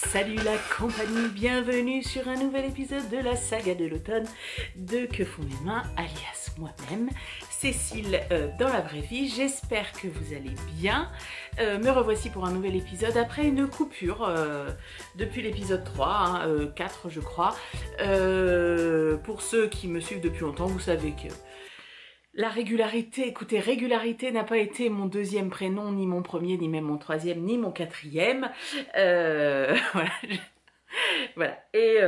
Salut la compagnie, bienvenue sur un nouvel épisode de la saga de l'automne de Que font mes mains, alias moi-même, Cécile dans la vraie vie. J'espère que vous allez bien. Me revoici pour un nouvel épisode après une coupure depuis l'épisode 3, 4 je crois. Pour ceux qui me suivent depuis longtemps, vous savez que la régularité, écoutez, régularité n'a pas été mon deuxième prénom, ni mon premier, ni même mon troisième, ni mon quatrième. Voilà. Voilà. Et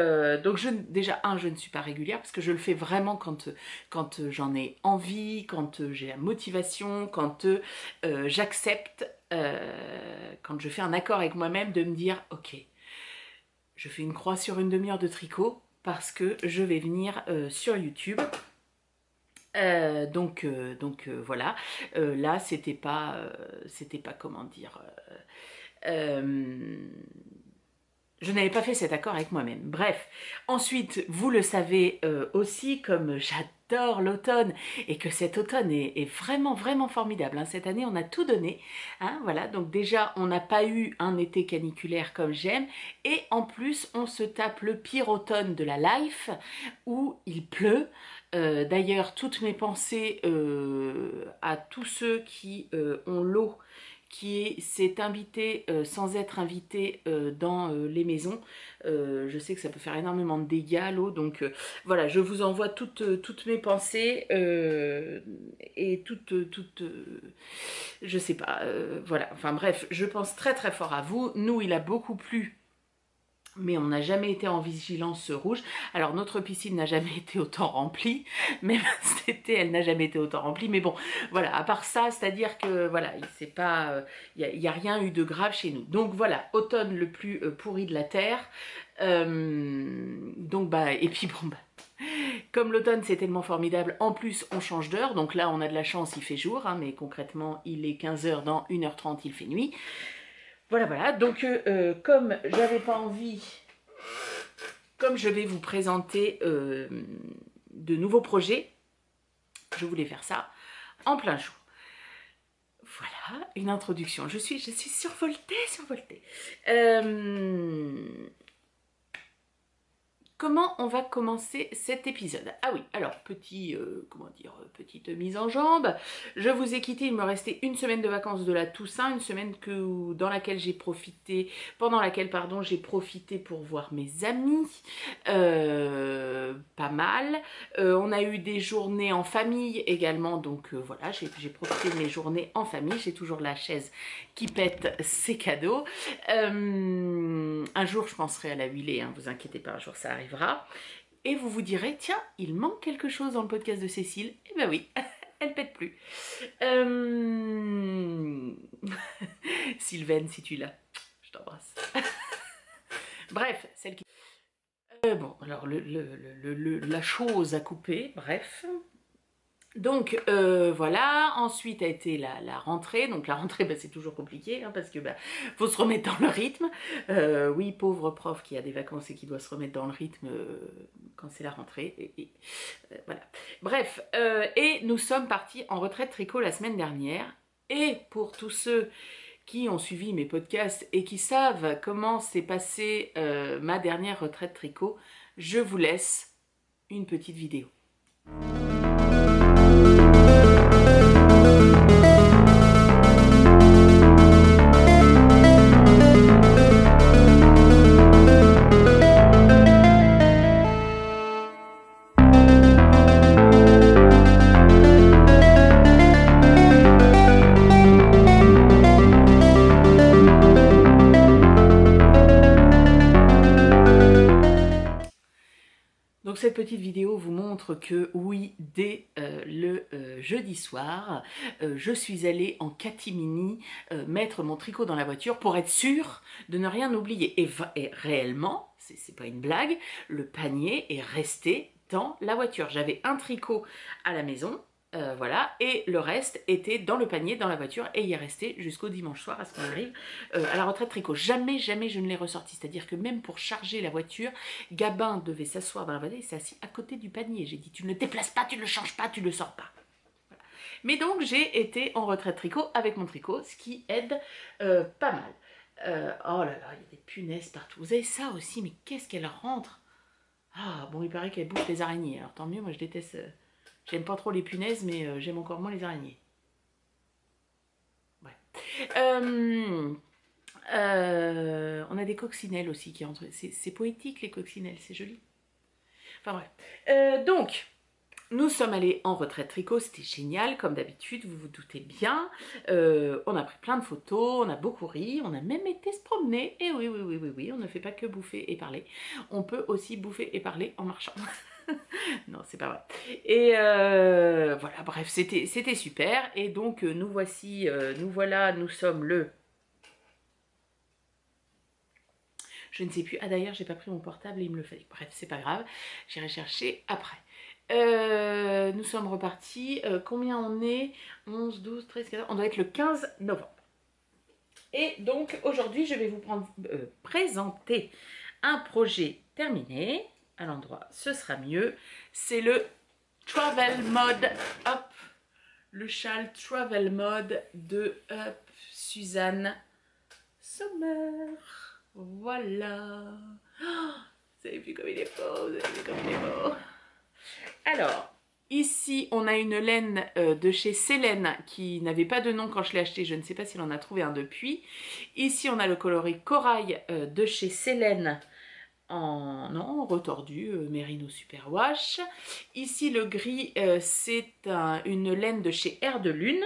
donc déjà, je ne suis pas régulière parce que je le fais vraiment quand j'en ai envie, quand j'ai la motivation, quand j'accepte, quand je fais un accord avec moi-même de me dire, ok, je fais une croix sur une demi-heure de tricot parce que je vais venir sur YouTube. Donc voilà, là c'était pas comment dire, je n'avais pas fait cet accord avec moi-même. Bref, ensuite vous le savez aussi, comme j'adore l'automne et que cet automne est vraiment formidable, hein. Cette année on a tout donné, hein, voilà. Donc déjà on n'a pas eu un été caniculaire comme j'aime, et en plus on se tape le pire automne de la life où il pleut. D'ailleurs, toutes mes pensées à tous ceux qui ont l'eau qui s'est invité sans être invité dans les maisons. Je sais que ça peut faire énormément de dégâts, l'eau, donc voilà, je vous envoie toutes mes pensées et je sais pas, voilà, enfin bref, je pense très fort à vous. Nous, il a beaucoup plu, mais on n'a jamais été en vigilance rouge. Alors notre piscine n'a jamais été autant remplie, même cet été elle n'a jamais été autant remplie, mais bon, voilà, à part ça, c'est-à-dire que voilà, il n'y a rien eu de grave chez nous. Donc voilà, automne le plus pourri de la terre. Donc bah, et puis bon bah, comme l'automne c'est tellement formidable, en plus on change d'heure, donc là on a de la chance, il fait jour, hein, mais concrètement il est 15h, dans 1h30 il fait nuit. Voilà, donc comme j'avais pas envie, comme je vais vous présenter de nouveaux projets, je voulais faire ça en plein jour. Voilà, une introduction. Je suis survoltée. Comment on va commencer cet épisode? Ah oui, alors petite mise en jambe. Je vous ai quitté, il me restait une semaine de vacances de la Toussaint, une semaine pendant laquelle j'ai profité pour voir mes amis, pas mal. On a eu des journées en famille également, donc voilà, j'ai profité de mes journées en famille. J'ai toujours la chaise qui pète, c'est cadeau. Un jour je penserai à la huiler, hein, vous inquiétez pas, un jour ça arrivera. Et vous vous direz, tiens, il manque quelque chose dans le podcast de Cécile. Eh ben oui, elle pète plus. Sylvaine, si tu l'as, je t'embrasse. Bref, celle qui... bon, alors la chose à couper, bref... Donc voilà, ensuite a été la rentrée. Donc la rentrée, bah, c'est toujours compliqué, hein, parce que bah, faut se remettre dans le rythme. Oui, pauvre prof qui a des vacances et qui doit se remettre dans le rythme quand c'est la rentrée. Voilà. Bref, et nous sommes partis en retraite tricot la semaine dernière. Et pour tous ceux qui ont suivi mes podcasts et qui savent comment s'est passée ma dernière retraite tricot, je vous laisse une petite vidéo. Donc cette petite vidéo vous montre que oui, dès le jeudi soir, je suis allée en catimini mettre mon tricot dans la voiture pour être sûre de ne rien oublier. Et réellement, c'est pas une blague, le panier est resté dans la voiture. J'avais un tricot à la maison, voilà, et le reste était dans le panier, dans la voiture, et il est resté jusqu'au dimanche soir, à ce qu'on arrive à la retraite tricot. Jamais je ne l'ai ressorti, c'est-à-dire que même pour charger la voiture, Gabin devait s'asseoir dans la voiture et s'est assis à côté du panier. J'ai dit, tu ne le déplaces pas, tu ne le changes pas, tu ne le sors pas. Voilà. Mais donc j'ai été en retraite tricot avec mon tricot, ce qui aide pas mal. Oh là là, il y a des punaises partout. Vous avez ça aussi, mais qu'est-ce qu'elle rentre? Ah, bon, il paraît qu'elle bouffe les araignées. Alors tant mieux, moi je déteste... j'aime pas trop les punaises, mais j'aime encore moins les araignées. Ouais. On a des coccinelles aussi qui entrent. C'est poétique les coccinelles, c'est joli. Enfin bref. Donc, nous sommes allés en retraite tricot, c'était génial, comme d'habitude, vous vous doutez bien. On a pris plein de photos, on a beaucoup ri, on a même été se promener. Et oui, oui, oui, oui, oui, on ne fait pas que bouffer et parler. On peut aussi bouffer et parler en marchant. Non, c'est pas vrai. Et voilà, bref, c'était super. Et donc, nous voici, nous voilà, nous sommes le... Je ne sais plus. Ah d'ailleurs, j'ai pas pris mon portable et il me le fallait. Bref, c'est pas grave. J'irai chercher après. Nous sommes repartis. Combien on est? 11, 12, 13, 14. On doit être le 15 novembre. Et donc, aujourd'hui, je vais vous présenter un projet terminé. À l'endroit, ce sera mieux. C'est le Travel Mode Up. Le châle Travel Mode de Up Suzanne Sommer. Voilà. Oh, vous avez vu comme il est beau, vous avez vu comme il est beau. Alors, ici, on a une laine de chez Célène qui n'avait pas de nom quand je l'ai acheté. Je ne sais pas s'il en a trouvé un depuis. Ici, on a le coloris corail de chez Célène en retordu, Merino Superwash. Ici, le gris, c'est une laine de chez Air de Lune.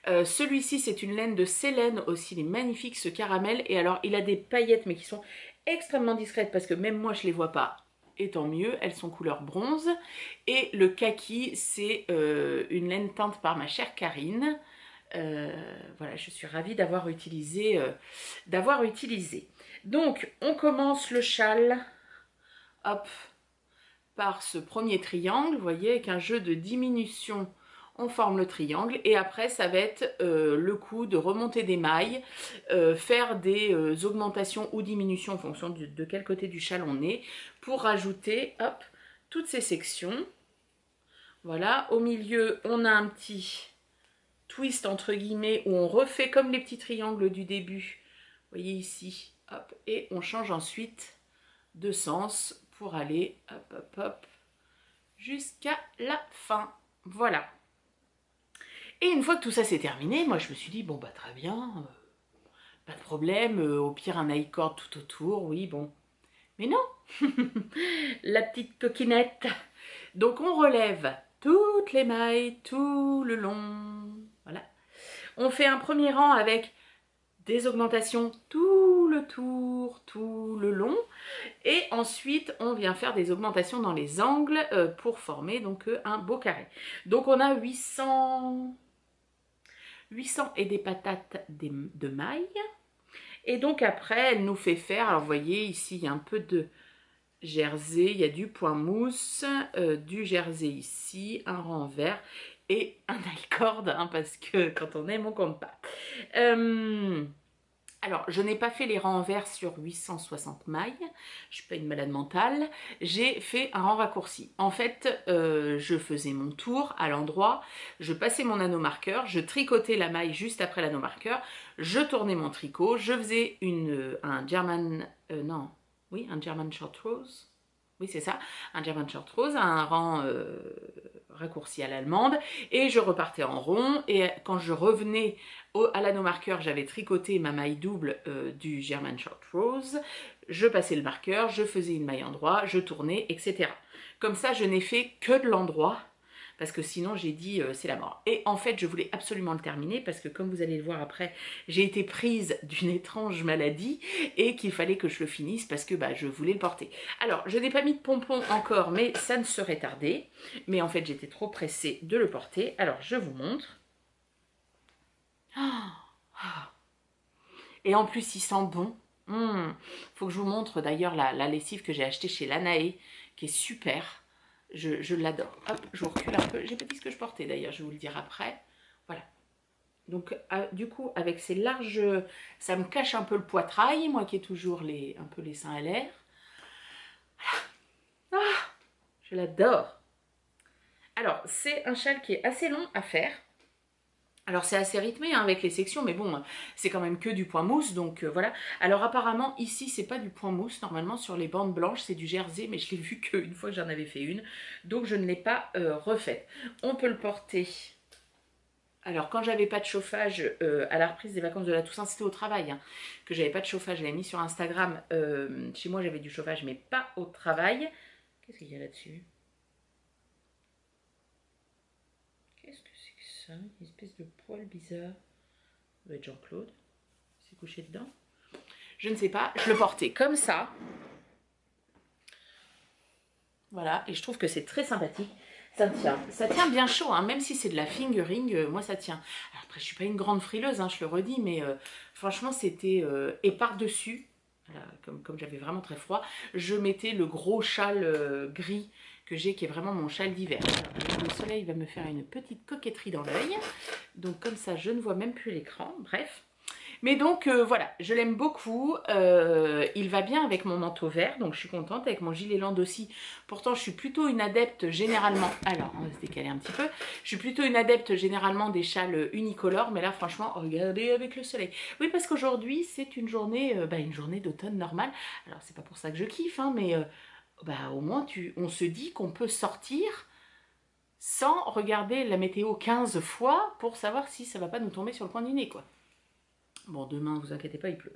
Celui-ci, c'est une laine de Célène aussi, il est magnifique ce caramel. Et alors, il a des paillettes, mais qui sont extrêmement discrètes parce que même moi, je ne les vois pas. Et tant mieux, elles sont couleur bronze. Et le kaki, c'est une laine teinte par ma chère Karine. Voilà, je suis ravie d'avoir utilisé, Donc, on commence le châle, hop, par ce premier triangle, vous voyez, avec un jeu de diminution. On forme le triangle et après ça va être le coup de remonter des mailles, faire des augmentations ou diminutions en fonction de quel côté du châle on est pour rajouter hop, toutes ces sections. Voilà, au milieu on a un petit twist entre guillemets où on refait comme les petits triangles du début. Vous voyez ici, hop, et on change ensuite de sens pour aller hop, hop, hop, jusqu'à la fin. Voilà. Et une fois que tout ça s'est terminé, moi je me suis dit, bon bah très bien, pas de problème, au pire un high-cord tout autour, oui bon. Mais non, la petite coquinette. Donc on relève toutes les mailles, tout le long, voilà. On fait un premier rang avec des augmentations tout le tour, tout le long. Et ensuite, on vient faire des augmentations dans les angles pour former donc un beau carré. Donc on a 800 et des patates de mailles. Et donc après, elle nous fait faire, alors vous voyez ici, il y a un peu de jersey, il y a du point mousse, du jersey ici, un rang vert et un high-cord, hein, parce que quand on aime, on compte pas. Alors, je n'ai pas fait les rangs en vert sur 860 mailles, je ne suis pas une malade mentale, j'ai fait un rang raccourci. En fait, je faisais mon tour à l'endroit, je passais mon anneau marqueur, je tricotais la maille juste après l'anneau marqueur, je tournais mon tricot, je faisais un German short rose. Oui, c'est ça, un German short rose, un rang raccourci à l'allemande, et je repartais en rond, et quand je revenais à l'anneau marqueur, j'avais tricoté ma maille double du German short rose, je passais le marqueur, je faisais une maille endroit, je tournais, etc. Comme ça, je n'ai fait que de l'endroit, parce que sinon j'ai dit c'est la mort. Et en fait, je voulais absolument le terminer parce que comme vous allez le voir après, j'ai été prise d'une étrange maladie et qu'il fallait que je le finisse parce que je voulais le porter. Alors, je n'ai pas mis de pompons encore, mais ça ne serait tardé. Mais en fait, j'étais trop pressée de le porter. Alors, je vous montre. Et en plus, il sent bon. Faut que je vous montre d'ailleurs la lessive que j'ai achetée chez Lanae, qui est super. Je l'adore. Hop, je vous recule un peu. J'ai pas dit ce que je portais d'ailleurs, je vais vous le dire après. Voilà. Donc, du coup, avec ces larges... Ça me cache un peu le poitrail, moi qui ai toujours un peu les seins à l'air. Voilà. Ah, je l'adore. Alors, c'est un châle qui est assez long à faire. Alors c'est assez rythmé hein, avec les sections, mais bon, c'est quand même que du point mousse, donc voilà. Alors apparemment ici c'est pas du point mousse, normalement sur les bandes blanches c'est du jersey, mais je l'ai vu qu'une fois que j'en avais fait une, donc je ne l'ai pas refaite. On peut le porter. Alors quand j'avais pas de chauffage à la reprise des vacances de la Toussaint, c'était au travail hein, que j'avais pas de chauffage, je l'avais mis sur Instagram. Chez moi j'avais du chauffage mais pas au travail. Qu'est-ce qu'il y a là-dessus? Qu'est-ce que c'est que ça? Une espèce de poil bizarre. Ça doit être Jean-Claude. Il s'est couché dedans. Je ne sais pas. Je le portais comme ça. Voilà. Et je trouve que c'est très sympathique. Ça tient bien chaud. Hein. Même si c'est de la fingering, moi ça tient. Alors après, je ne suis pas une grande frileuse, hein, je le redis. Mais franchement, c'était... et par-dessus, voilà, comme j'avais vraiment très froid, je mettais le gros châle gris que j'ai, qui est vraiment mon châle d'hiver. Le soleil va me faire une petite coquetterie dans l'œil. Donc comme ça, je ne vois même plus l'écran. Bref. Mais donc voilà, je l'aime beaucoup. Il va bien avec mon manteau vert, donc je suis contente. Avec mon gilet land aussi. Pourtant, je suis plutôt une adepte généralement... Alors, on va se décaler un petit peu. Je suis plutôt une adepte généralement des châles unicolores. Mais là, franchement, regardez avec le soleil. Oui, parce qu'aujourd'hui, c'est une journée d'automne normale. Alors, c'est pas pour ça que je kiffe, hein, mais... au moins on se dit qu'on peut sortir sans regarder la météo 15 fois pour savoir si ça va pas nous tomber sur le coin du nez quoi. Bon demain vous inquiétez pas il pleut.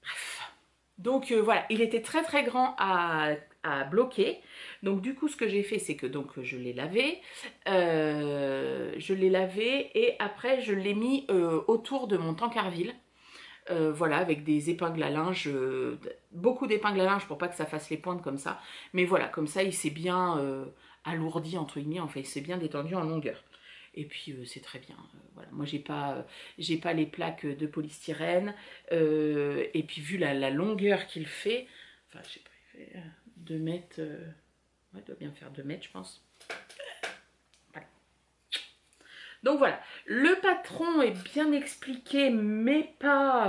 Bref. Donc voilà, il était très très grand à bloquer. Donc du coup ce que j'ai fait c'est que donc je l'ai lavé. Et après je l'ai mis autour de mon tankerville. Voilà, avec des épingles à linge, beaucoup d'épingles à linge pour pas que ça fasse les pointes comme ça. Mais voilà, comme ça, il s'est bien alourdi, entre guillemets, enfin, il s'est bien détendu en longueur. Et puis, c'est très bien. Voilà, moi, j'ai pas les plaques de polystyrène. Et puis, vu la longueur qu'il fait, enfin, je sais pas, il fait 2 mètres, ouais, il doit bien faire 2 mètres, je pense. Donc voilà, le patron est bien expliqué, mais pas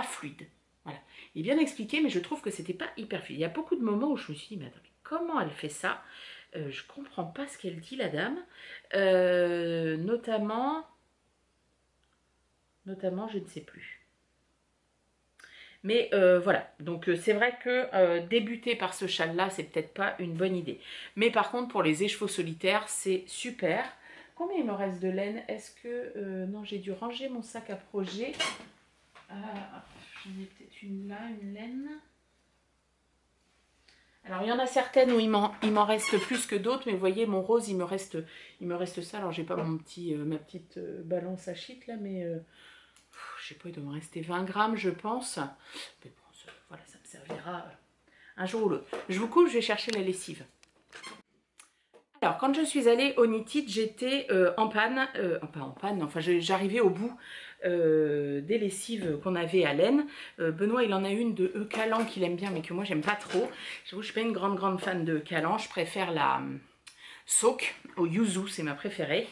fluide. Voilà, il est bien expliqué, mais je trouve que c'était pas hyper fluide. Il y a beaucoup de moments où je me suis dit, mais attends, mais comment elle fait ça? Je comprends pas ce qu'elle dit, la dame. Notamment, je ne sais plus. Mais voilà, donc c'est vrai que débuter par ce châle-là, c'est peut-être pas une bonne idée. Mais par contre, pour les écheveaux solitaires, c'est super. Combien il me reste de laine? Est-ce que... non, j'ai dû ranger mon sac à projet. J'en ai peut-être une là, une laine. Alors, il y en a certaines où il m'en reste plus que d'autres. Mais vous voyez, mon rose, il me reste ça. Alors, j'ai pas ma petite balance à shit là. Mais je sais pas, il doit me rester 20 grammes, je pense. Mais bon, voilà, ça me servira un jour ou l'autre. Je vous coupe, je vais chercher la lessive. Alors, quand je suis allée au Knitted, j'étais en panne, pas en panne, enfin j'arrivais au bout des lessives qu'on avait à laine. Benoît, il en a une de Calan qu'il aime bien, mais que moi j'aime pas trop. J'avoue, je suis pas une grande fan de Calan, je préfère la Soak au yuzu, c'est ma préférée.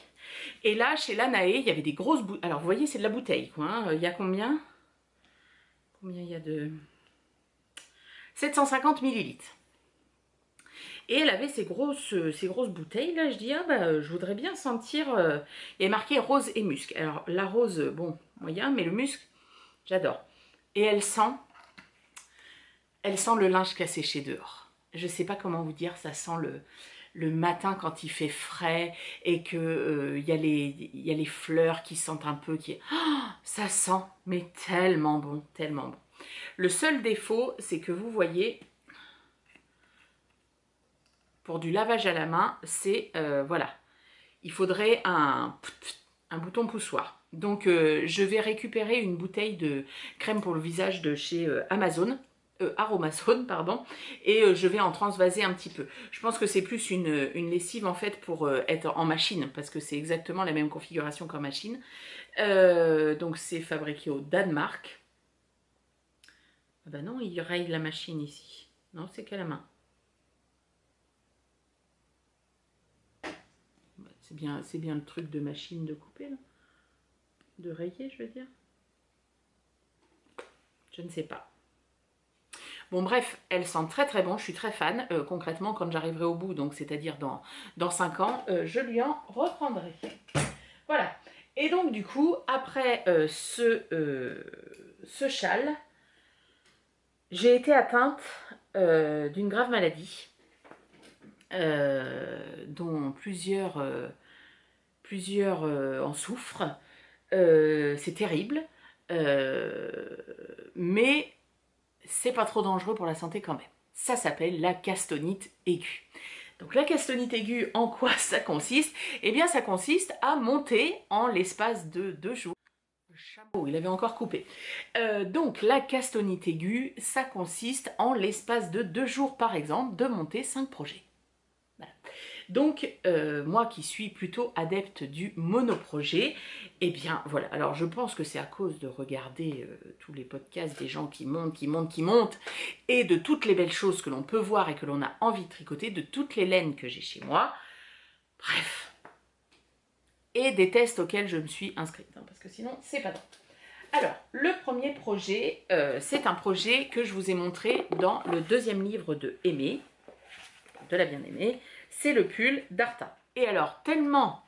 Et là, chez Lanae, il y avait des grosses bouteilles. Alors, vous voyez, c'est de la bouteille, quoi. Hein. Il y a combien? Combien il y a de... 750 millilitres. Et elle avait ces grosses bouteilles là. Je dis, ah bah, je voudrais bien sentir. Il y a marqué rose et musc. Alors la rose, bon, moyen, mais le musc, j'adore. Et elle sent le linge qui a séché dehors. Je sais pas comment vous dire, ça sent le matin quand il fait frais et que y a les fleurs qui sentent un peu. Oh, ça sent, mais tellement bon, tellement bon. Le seul défaut, c'est que vous voyez. Pour du lavage à la main, c'est, voilà, il faudrait un bouton poussoir. Donc, je vais récupérer une bouteille de crème pour le visage de chez Amazon, Aromazone, pardon, et je vais en transvaser un petit peu. Je pense que c'est plus une lessive, en fait, pour être en machine, parce que c'est exactement la même configuration qu'en machine. Donc, c'est fabriqué au Danemark. Ah bah non, il raye la machine ici. Non, c'est qu'à la main. C'est bien le truc de machine de couper, là. De rayer, je veux dire. Je ne sais pas. Bon, bref, elle sent très très bon. Je suis très fan. Concrètement, quand j'arriverai au bout, donc c'est-à-dire dans 5 ans, je lui en reprendrai. Voilà. Et donc du coup, après ce châle, j'ai été atteinte d'une grave maladie dont plusieurs en souffrent. C'est terrible, mais c'est pas trop dangereux pour la santé quand même. Ça s'appelle la castonite aiguë. Donc la castonite aiguë, en quoi ça consiste? Eh bien ça consiste à monter en l'espace de 2 jours. Le chameau, il avait encore coupé. Donc la castonite aiguë, ça consiste en l'espace de 2 jours par exemple de monter 5 projets. Voilà. Donc, moi qui suis plutôt adepte du monoprojet, eh bien voilà, alors je pense que c'est à cause de regarder tous les podcasts des gens qui montent, et de toutes les belles choses que l'on peut voir et que l'on a envie de tricoter, de toutes les laines que j'ai chez moi, bref, et des tests auxquels je me suis inscrite, hein, parce que sinon c'est pas drôle. Alors, le premier projet, c'est un projet que je vous ai montré dans le 2e livre de Aimée, de la bien-aimée, c'est le pull d'Arta. Et alors, tellement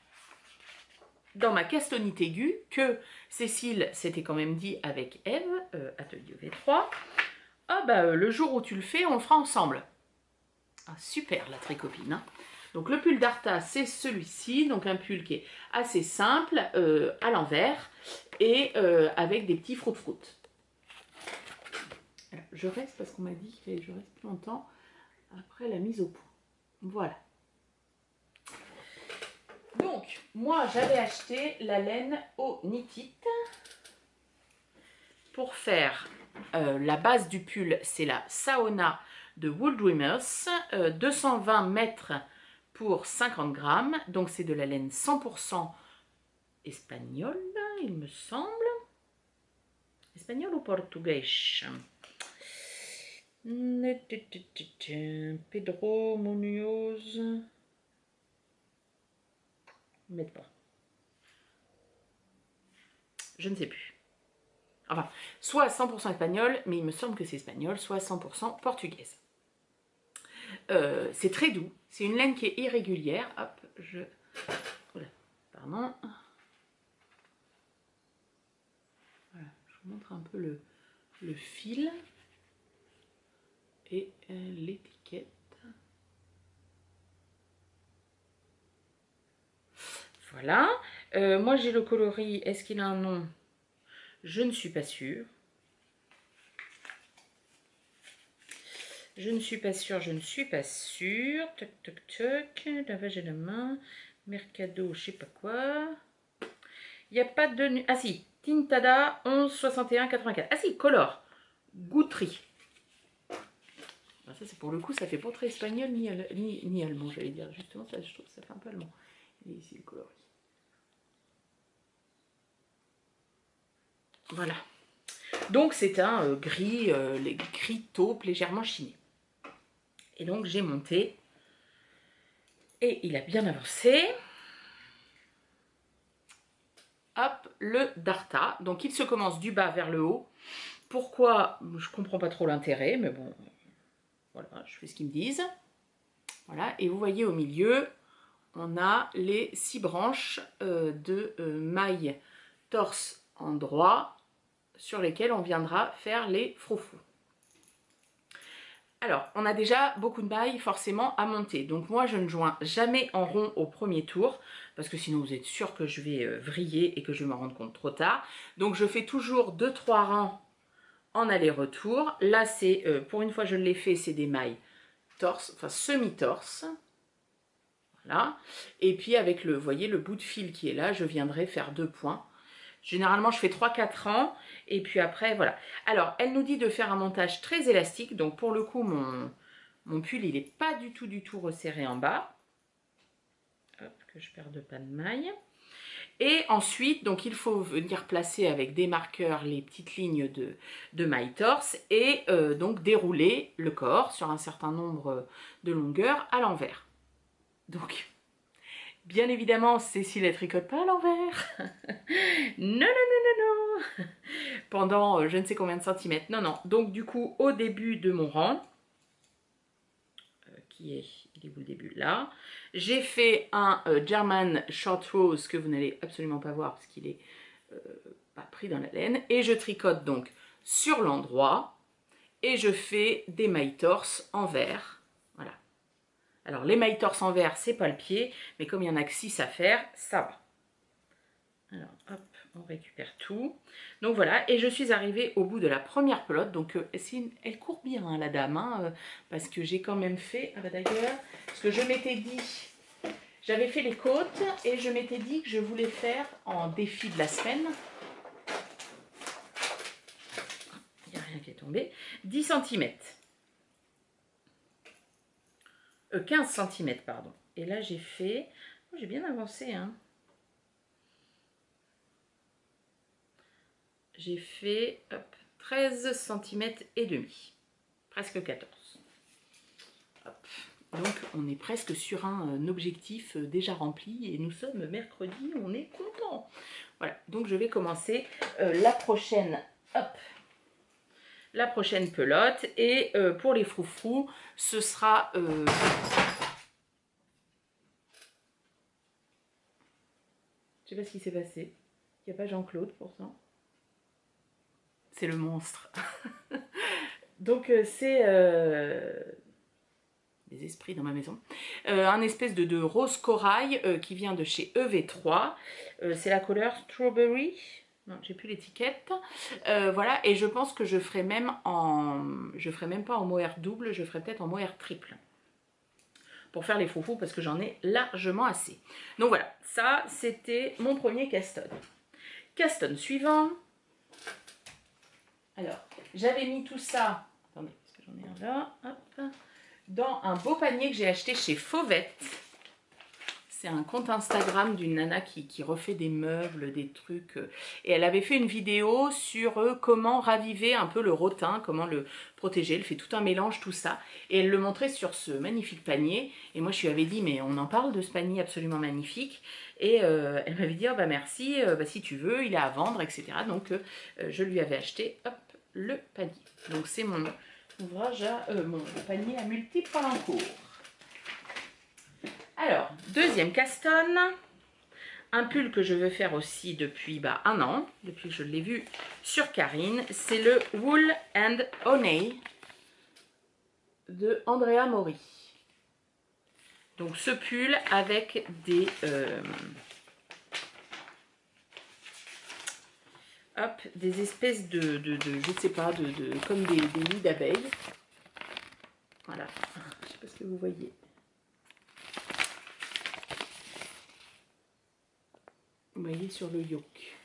dans ma castonite aiguë que Cécile s'était quand même dit avec Eve, atelier V3, ah bah le jour où tu le fais, on le fera ensemble. Ah, super la tricopine. Hein. Donc le pull d'Arta, c'est celui-ci, donc un pull qui est assez simple, à l'envers, et avec des petits froute-froute. Je reste parce qu'on m'a dit que je reste plus longtemps après la mise au point. Voilà. Donc, moi, j'avais acheté la laine au Knit-It pour faire la base du pull, c'est la Saona de Wool Dreamers, 220 mètres pour 50 grammes. Donc, c'est de la laine 100% espagnole, il me semble. Espagnol ou portugais? Pedro Munoz. Mettre pas. Je ne sais plus. Enfin, soit 100% espagnol, mais il me semble que c'est espagnol, soit 100% portugaise. C'est très doux. C'est une laine qui est irrégulière. Hop, je... Oula, pardon. Voilà, je vous montre un peu le fil et l'étiquette. Voilà. Moi, j'ai le coloris. Est-ce qu'il a un nom? Je ne suis pas sûre. Je ne suis pas sûre. Toc, toc, toc. Lavage à la main. Mercado, je sais pas quoi. Il n'y a pas de... Ah si, Tintada 11 61 84. Ah si, color. Goutterie. Alors ça, c'est pour le coup, ça fait pas très espagnol ni allemand, j'allais dire. Justement, ça, je trouve que ça fait un peu allemand. Et ici, le coloris. Voilà. Donc c'est un gris taupe légèrement chiné. Et donc j'ai monté. Et il a bien avancé. Hop, le Darta. Donc il se commence du bas vers le haut. Pourquoi? Je comprends pas trop l'intérêt, mais bon, voilà, je fais ce qu'ils me disent. Voilà, et vous voyez au milieu, on a les 6 branches de mailles torse en droit sur lesquelles on viendra faire les froufous. Alors, on a déjà beaucoup de mailles forcément à monter. Donc moi, je ne joins jamais en rond au premier tour, parce que sinon vous êtes sûr que je vais vriller et que je vais m'en rendre compte trop tard. Donc je fais toujours 2-3 rangs en aller-retour. Là, c'est pour une fois je l'ai fait, c'est des mailles torse, enfin semi-torse. Voilà. Et puis avec le, vous voyez, le bout de fil qui est là, je viendrai faire 2 points. Généralement, je fais 3-4 rangs et puis après, voilà. Alors, elle nous dit de faire un montage très élastique. Donc, pour le coup, mon pull, il n'est pas du tout resserré en bas. Hop, que je perde pas de maille. Et ensuite, donc, il faut venir placer avec des marqueurs les petites lignes de maille torse et donc dérouler le corps sur un certain nombre de longueurs à l'envers. Donc... Bien évidemment, Cécile ne tricote pas à l'envers. Non. Pendant je ne sais combien de centimètres. Non. Donc du coup, au début de mon rang, qui est il est où le début? Là. J'ai fait un German Short Rose que vous n'allez absolument pas voir parce qu'il est pas pris dans la laine. Et je tricote donc sur l'endroit et je fais des mailles torse en vert. Voilà. Alors les mailles torse en vert, c'est pas le pied, mais comme il y en a que 6 à faire, ça va. Alors hop, on récupère tout. Donc voilà, et je suis arrivée au bout de la première pelote. Donc elle court bien hein, la dame, hein, parce que j'ai quand même fait, ah bah d'ailleurs, parce que je m'étais dit, j'avais fait les côtes et je m'étais dit que je voulais faire en défi de la semaine, il n'y a rien qui est tombé, 10 cm. 15 cm, pardon. Et là j'ai fait, oh, j'ai bien avancé, hein. J'ai fait hop, 13 cm et demi, presque 14. Hop. Donc on est presque sur un objectif déjà rempli et nous sommes mercredi, on est content. Voilà, donc je vais commencer la prochaine pelote et pour les froufrous, ce sera... je sais pas ce qui s'est passé, il n'y a pas Jean-Claude pour ça. C'est le monstre. Donc c'est des esprits dans ma maison. Un espèce de rose corail qui vient de chez EV3. C'est la couleur Strawberry. Non, j'ai plus l'étiquette. Voilà, et je pense que je ferai même en... Je ferai même pas en mohair double, je ferai peut-être en mohair triple. Pour faire les froufrous parce que j'en ai largement assez. Donc voilà, ça c'était mon premier caston. Caston suivant. Alors, j'avais mis tout ça, attendez, parce que j'en ai un là, hop, dans un beau panier que j'ai acheté chez Fauvette. C'est un compte Instagram d'une nana qui refait des meubles, des trucs. Et elle avait fait une vidéo sur comment raviver un peu le rotin, comment le protéger. Elle fait tout un mélange, tout ça. Et elle le montrait sur ce magnifique panier. Et moi, je lui avais dit, mais on en parle de ce panier absolument magnifique. Et elle m'avait dit, oh, bah merci, bah, si tu veux, il est à vendre, etc. Donc, je lui avais acheté, hop, le panier. Donc, c'est mon ouvrage, mon panier à multiples encours. Alors, deuxième caston, un pull que je veux faire aussi depuis un an, depuis que je l'ai vu sur Karine, c'est le Wool and Honey de Andrea Mori. Donc ce pull avec des espèces de je sais pas, comme des nids d'abeilles. Voilà, je sais pas ce que vous voyez. Vous voyez sur le yoke.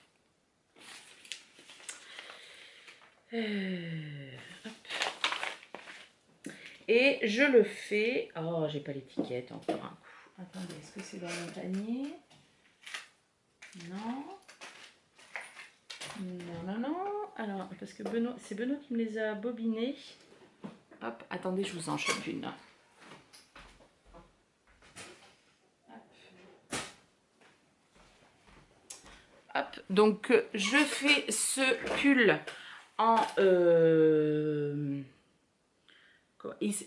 Et je le fais... Oh, j'ai pas l'étiquette encore un coup. Attendez, est-ce que c'est dans mon panier? Non. Non, non, non. Alors, parce que c'est Benoît qui me les a bobinés. Hop, attendez, je vous en chope une. Hop, donc je fais ce pull en...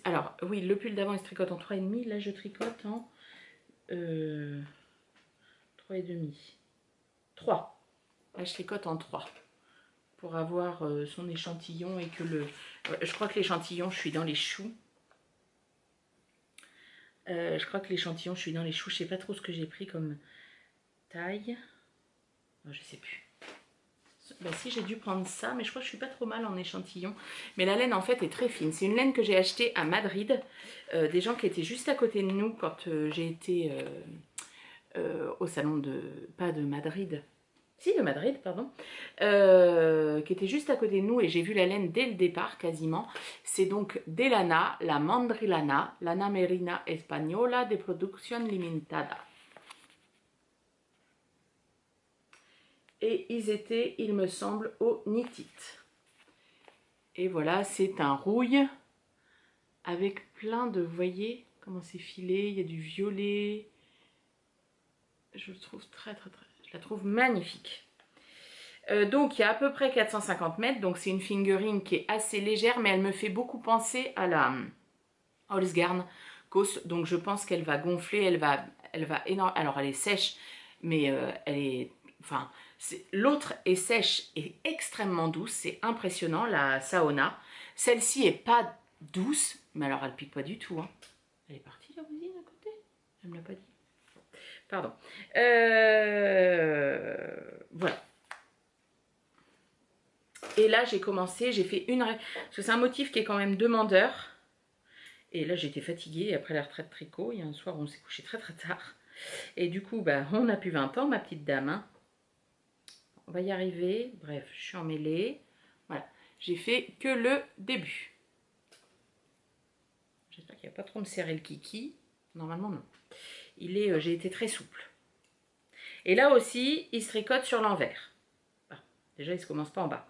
alors, oui, le pull d'avant, il se tricote en 3,5. Là, je tricote en 3,5. 3. Là, je tricote en 3. Pour avoir son échantillon et que le... je crois que l'échantillon, je suis dans les choux. Je crois que l'échantillon, je suis dans les choux. Je sais pas trop ce que j'ai pris comme taille. Oh, je sais plus. Ben, si, j'ai dû prendre ça, mais je crois que je suis pas trop mal en échantillon. Mais la laine, en fait, est très fine. C'est une laine que j'ai achetée à Madrid. Des gens qui étaient juste à côté de nous quand j'ai été au salon de... Pas de Madrid. Si, de Madrid, pardon. Qui était juste à côté de nous. Et j'ai vu la laine dès le départ, quasiment. C'est donc de Lana, la Mandrilana, Lana Merina Española de Producción Limitada. Et ils étaient, il me semble, au Knit-It. Et voilà, c'est un rouille avec plein de, vous voyez comment c'est filé, il y a du violet. Je le trouve très, je la trouve magnifique. Donc il y a à peu près 450 mètres, donc c'est une fingering qui est assez légère, mais elle me fait beaucoup penser à la Holzgarn cause, donc je pense qu'elle va gonfler, elle va énorme. Alors elle est sèche, mais elle est, enfin, l'autre est sèche et extrêmement douce, c'est impressionnant la Saona. Celle-ci est pas douce, mais alors elle pique pas du tout. Hein. Elle est partie la voisine à côté? Elle me l'a pas dit. Pardon. Voilà. Et là j'ai commencé, j'ai fait une... Parce que c'est un motif qui est quand même demandeur. Et là j'étais fatiguée après la retraite tricot. Il y a un soir où on s'est couché très très tard. Et du coup, bah, on a plus 20 ans, ma petite dame. Hein. On va y arriver. Bref, je suis emmêlée. Voilà. J'ai fait que le début. J'espère qu'il ne va pas trop me serrer le kiki. Normalement, non. J'ai été très souple. Et là aussi, il se tricote sur l'envers. Ah, déjà, il ne se commence pas en bas.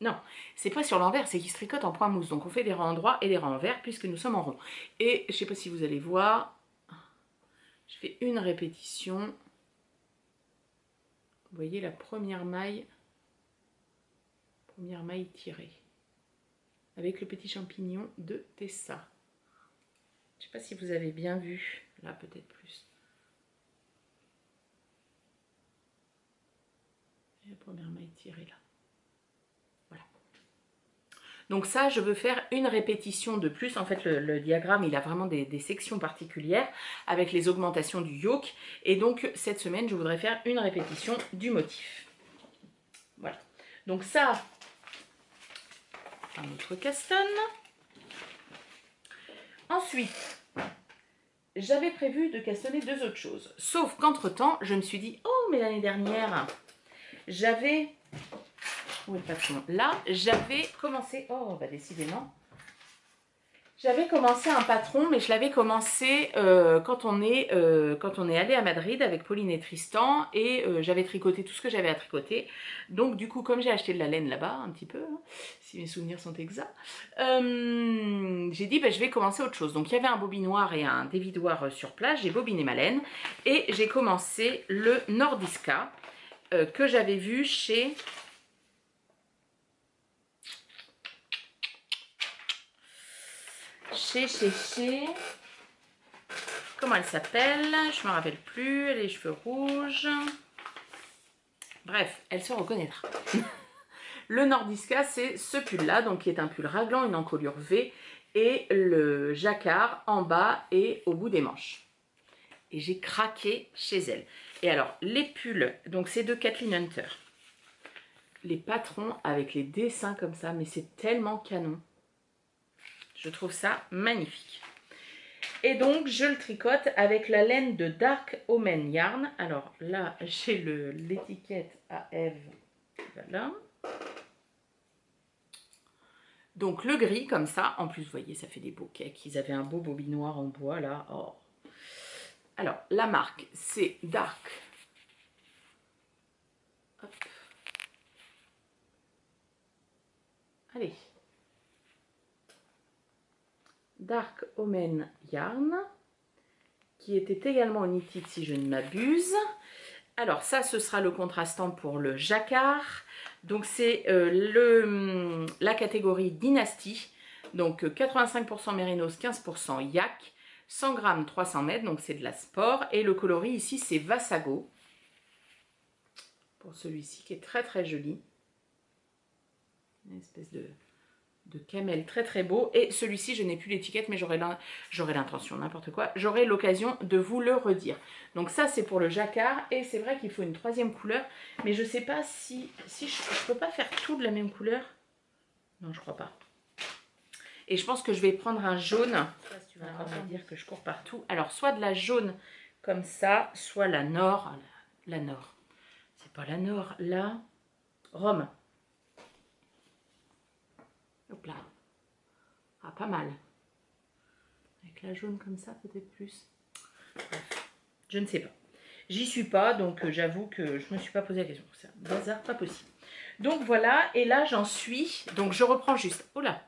Non, c'est pas sur l'envers, c'est qu'il se tricote en point mousse. Donc, on fait des rangs en droit et des rangs en vert puisque nous sommes en rond. Et je ne sais pas si vous allez voir, je fais une répétition. Vous voyez la première maille tirée. Avec le petit champignon de Tessa. Je ne sais pas si vous avez bien vu. Là, peut-être plus. Et la première maille tirée là. Voilà. Donc ça, je veux faire une répétition de plus. En fait, le diagramme, il a vraiment des sections particulières avec les augmentations du yoke. Et donc, cette semaine, je voudrais faire une répétition du motif. Voilà. Donc ça, un autre caston. Ensuite, j'avais prévu de castonner deux autres choses. Sauf qu'entre-temps, je me suis dit, oh, mais l'année dernière, j'avais... Où est le patron? Là, j'avais commencé... Oh, bah décidément. J'avais commencé un patron, mais je l'avais commencé quand on est allé à Madrid avec Pauline et Tristan. Et j'avais tricoté tout ce que j'avais à tricoter. Donc du coup, comme j'ai acheté de la laine là-bas, un petit peu, hein, si mes souvenirs sont exacts, j'ai dit, bah, je vais commencer autre chose. Donc il y avait un bobinoir et un dévidoir sur place. J'ai bobiné ma laine. Et j'ai commencé le Nordiska que j'avais vu chez... Comment elle s'appelle? Je me rappelle plus. Elle a les cheveux rouges. Bref, elle se reconnaîtra. Le Nordiska, c'est ce pull-là, donc qui est un pull raglan, une encolure V, et le jacquard en bas et au bout des manches. Et j'ai craqué chez elle. Et alors, les pulls, donc c'est de Kathleen Hunter. Les patrons avec les dessins comme ça, mais c'est tellement canon. Je trouve ça magnifique. Et donc, je le tricote avec la laine de Dark Omen Yarn. Alors là, j'ai l'étiquette à Eve. Voilà. Donc, le gris, comme ça. En plus, vous voyez, ça fait des beaux cakes. Ils avaient un beau bobinoir en bois, là. Oh. Alors, la marque, c'est Dark. Hop. Allez. Dark Omen Yarn, qui était également knitted si je ne m'abuse. Alors ça, ce sera le contrastant pour le jacquard. Donc c'est la catégorie Dynasty. Donc 85% Mérinos, 15% Yak. 100 grammes, 300 mètres, donc c'est de la sport. Et le coloris ici, c'est Vassago. Pour celui-ci, qui est très très joli. Une espèce de camel très très beau. Et celui-ci, je n'ai plus l'étiquette, mais j'aurai l'intention, n'importe quoi. J'aurai l'occasion de vous le redire. Donc ça, c'est pour le jacquard. Et c'est vrai qu'il faut une troisième couleur. Mais je ne sais pas si je peux pas faire tout de la même couleur. Non, je crois pas. Et je pense que je vais prendre un jaune. Tu vas dire que je cours partout. Alors, soit de la jaune comme ça, soit la Nord. La Nord. C'est pas la Nord, la Rome. Hop là. Ah, pas mal. Avec la jaune comme ça, peut-être plus. Bref, je ne sais pas. J'y suis pas, donc j'avoue que je ne me suis pas posé la question. C'est un bazar pas possible. Donc voilà, et là j'en suis. Donc je reprends juste. Oula.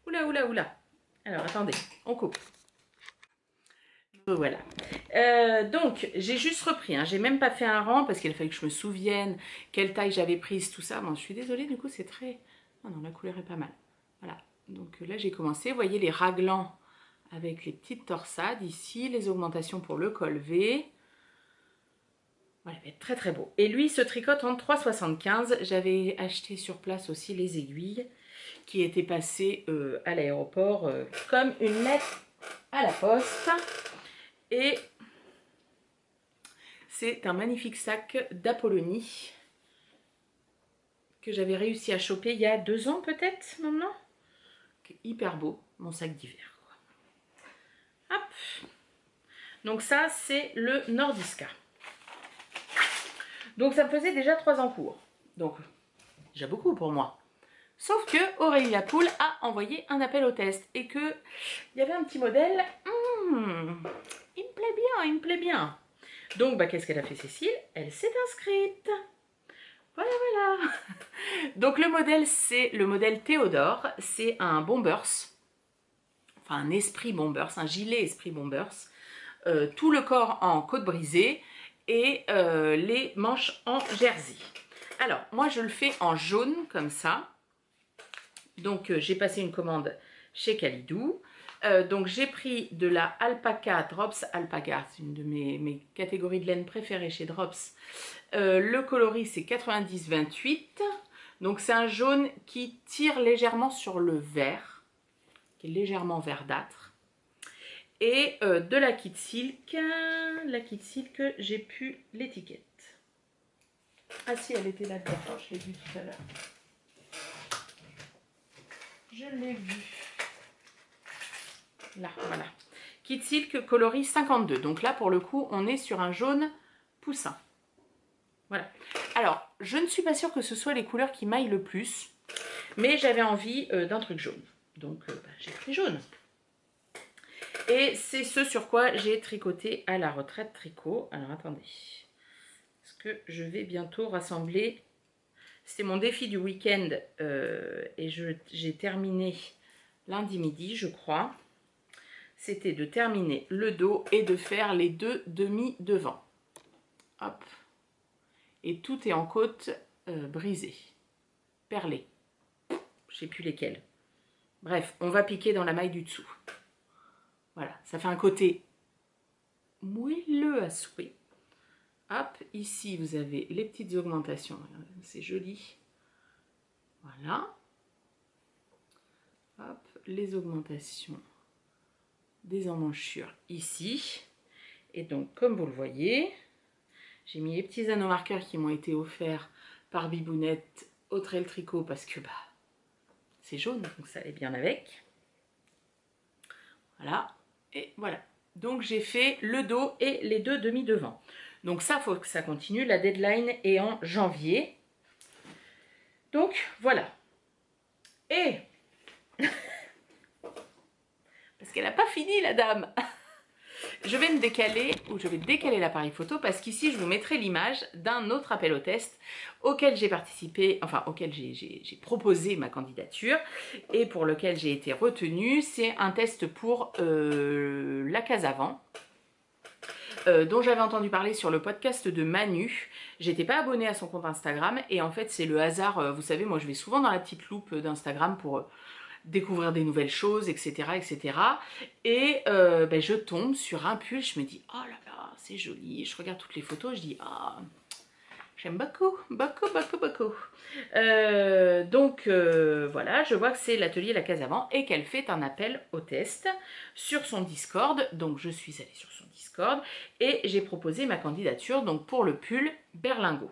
Oula, oula, oula. Alors attendez, on coupe. Voilà. Donc j'ai juste repris. Hein. J'ai même pas fait un rang parce qu'il a fallu que je me souvienne quelle taille j'avais prise, tout ça. Bon, je suis désolée, du coup c'est très... Oh non, la couleur est pas mal. Voilà. Donc là j'ai commencé, vous voyez les raglans avec les petites torsades ici, les augmentations pour le col V. Voilà, il va être très très beau. Et lui il se tricote en 3,75. J'avais acheté sur place aussi les aiguilles qui étaient passées à l'aéroport comme une lettre à la poste. Et c'est un magnifique sac d'Apollonie que j'avais réussi à choper il y a 2 ans peut-être maintenant. Hyper beau, mon sac d'hiver. Hop. Donc ça c'est le Nordiska. Donc ça me faisait déjà 3 en cours. Donc déjà beaucoup pour moi. Sauf que Aurélie Lapoule a envoyé un appel au test et que il y avait un petit modèle. Il me plaît bien, il me plaît bien. Donc bah, qu'est-ce qu'elle a fait Cécile? Elle s'est inscrite. Voilà, voilà. Donc le modèle c'est le modèle Théodore. C'est un Bombers. Enfin un esprit Bombers, un gilet esprit Bombers. Tout le corps en côte brisée et les manches en jersey. Alors moi je le fais en jaune comme ça. Donc j'ai passé une commande chez Kalidou. Donc j'ai pris de la Alpaca, Drops Alpaca, c'est une de mes catégories de laine préférées chez Drops. Le coloris c'est 90-28. Donc c'est un jaune qui tire légèrement sur le vert, qui est légèrement verdâtre. Et de la Kit Silk, j'ai pu l'étiquette. Ah si, elle était là-dedans, je l'ai vue tout à l'heure. Je l'ai vue. Là, voilà. Kit Silk coloris 52. Donc là, pour le coup, on est sur un jaune poussin. Voilà. Alors, je ne suis pas sûre que ce soit les couleurs qui m'aillent le plus, mais j'avais envie d'un truc jaune. Donc, j'ai pris jaune. Et c'est ce sur quoi j'ai tricoté à la retraite tricot. Alors attendez, parce que je vais bientôt rassembler. C'est mon défi du week-end et j'ai terminé lundi midi, je crois. C'était de terminer le dos et de faire les 2 demi devant. Hop. Et tout est en côte brisée, perlée. Je ne sais plus lesquelles. Bref, on va piquer dans la maille du dessous. Voilà, ça fait un côté moelleux à souhait. Hop, ici vous avez les petites augmentations, c'est joli. Voilà. Hop, les augmentations des emmanchures ici. Et donc, comme vous le voyez, j'ai mis les petits anneaux marqueurs qui m'ont été offerts par Bibounette au Trail Tricot parce que bah, c'est jaune, donc ça allait bien avec. Voilà. Et voilà, donc j'ai fait le dos et les 2 demi devant. Donc ça, il faut que ça continue. La deadline est en janvier. Donc voilà. Et parce qu'elle n'a pas fini la dame. Je vais me décaler, ou je vais décaler l'appareil photo parce qu'ici je vous mettrai l'image d'un autre appel au test auquel j'ai participé, enfin auquel j'ai proposé ma candidature et pour lequel j'ai été retenue. C'est un test pour la Casavant. Dont j'avais entendu parler sur le podcast de Manu. J'étais pas abonnée à son compte Instagram et en fait c'est le hasard, vous savez moi je vais souvent dans la petite loupe d'Instagram pour découvrir des nouvelles choses, etc. etc. Et ben, je tombe sur un pull, je me dis oh là là c'est joli, je regarde toutes les photos, je dis ah j'aime beaucoup, beaucoup, beaucoup, beaucoup. Donc voilà, je vois que c'est l'atelier La Casavant et qu'elle fait un appel au test sur son Discord. Donc je suis allée sur son Discord et j'ai proposé ma candidature donc pour le pull berlingot.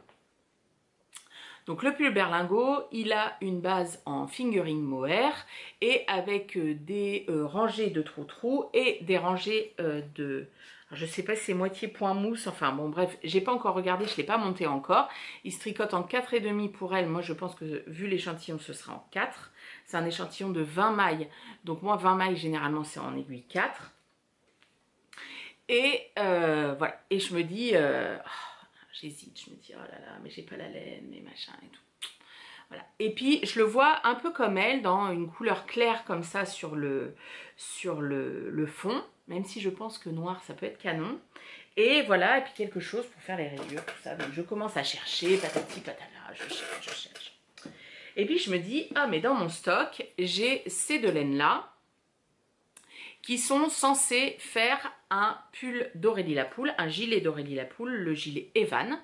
Donc le pull berlingot, il a une base en fingering mohair et avec des rangées de trou-trou et des rangées de... Je ne sais pas si c'est moitié point mousse, enfin bon bref, j'ai pas encore regardé, je ne l'ai pas monté encore. Il se tricote en 4,5 pour elle, moi je pense que vu l'échantillon ce sera en 4. C'est un échantillon de 20 mailles, donc moi 20 mailles généralement c'est en aiguille 4. Et voilà, et je me dis... j'hésite, je me dis oh là là, mais j'ai pas la laine, mais machin et tout. Voilà. Et puis je le vois un peu comme elle, dans une couleur claire comme ça sur le fond, même si je pense que noir ça peut être canon. Et voilà, et puis quelque chose pour faire les rayures, tout ça. Donc je commence à chercher, patati patata, je cherche. Et puis je me dis, ah mais dans mon stock, j'ai ces deux laines-là qui sont censées faire un pull d'Aurélie Lapoule, un gilet d'Aurélie Lapoule, le gilet Evan.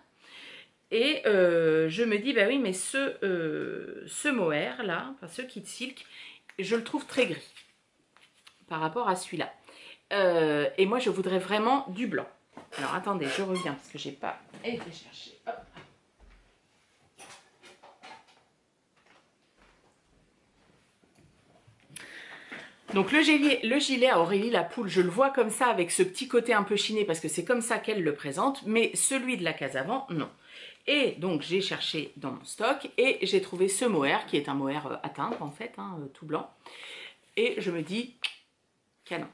Et je me dis, bah oui, mais ce mohair là, enfin ce kit silk, je le trouve très gris par rapport à celui-là. Et moi, je voudrais vraiment du blanc. Alors, attendez, je reviens parce que j'ai pas été chercher. Hop. Donc, le gilet à Aurélie Lapoule, je le vois comme ça avec ce petit côté un peu chiné parce que c'est comme ça qu'elle le présente. Mais celui de la case avant, non. Et donc, j'ai cherché dans mon stock et j'ai trouvé ce mohair qui est un mohair à teindre en fait, hein, tout blanc. Et je me dis, canon.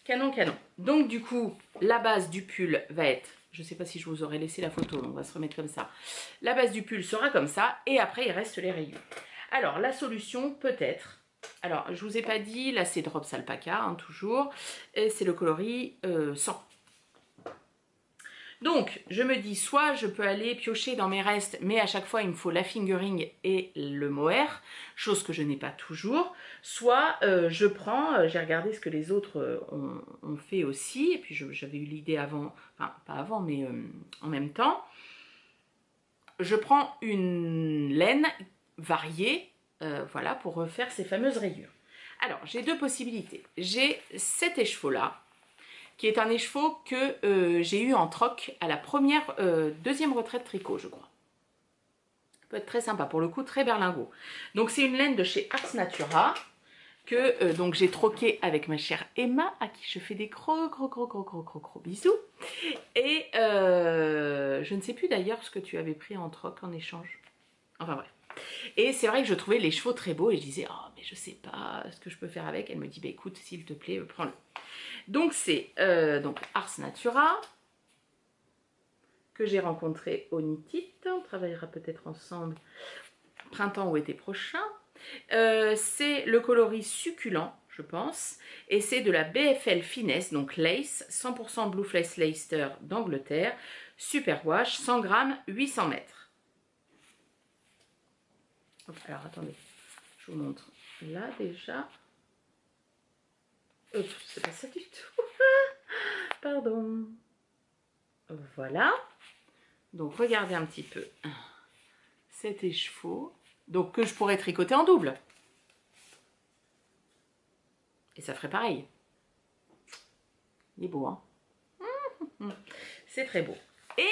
Canon, canon. Donc du coup, la base du pull va être, je ne sais pas si je vous aurais laissé la photo, on va se remettre comme ça. La base du pull sera comme ça et après il reste les rayures. Alors la solution peut-être, alors je vous ai pas dit, là c'est Drops Alpaca, hein, toujours, et c'est le coloris 100. Donc, je me dis, soit je peux aller piocher dans mes restes, mais à chaque fois, il me faut la fingering et le mohair, chose que je n'ai pas toujours. Soit je prends, j'ai regardé ce que les autres ont fait aussi, et puis j'avais eu l'idée avant, enfin, pas avant, mais en même temps. Je prends une laine variée, voilà, pour refaire ces fameuses rayures. Alors, j'ai deux possibilités. J'ai cet écheveau-là, qui est un écheveau que j'ai eu en troc à la deuxième retraite tricot, je crois. Ça peut être très sympa, pour le coup, très berlingot. Donc c'est une laine de chez Ars Natura que donc j'ai troqué avec ma chère Emma, à qui je fais des gros bisous. Et je ne sais plus d'ailleurs ce que tu avais pris en troc en échange. Enfin bref. Et c'est vrai que je trouvais les chevaux très beaux et je disais, oh mais je sais pas ce que je peux faire avec. Elle me dit, bah écoute, s'il te plaît, prends-le. Donc c'est donc Ars Natura que j'ai rencontré au Knit-It. On travaillera peut-être ensemble printemps ou été prochain. C'est le coloris succulent, je pense, et c'est de la BFL Finesse, donc lace, 100% Blue Flace Leicester d'Angleterre, super wash, 100 grammes, 800 mètres. Alors attendez, je vous montre là déjà. C'est pas ça du tout. Pardon. Voilà. Donc regardez un petit peu cet écheveau. Donc que je pourrais tricoter en double. Et ça ferait pareil. Il est beau, hein. C'est très beau. Et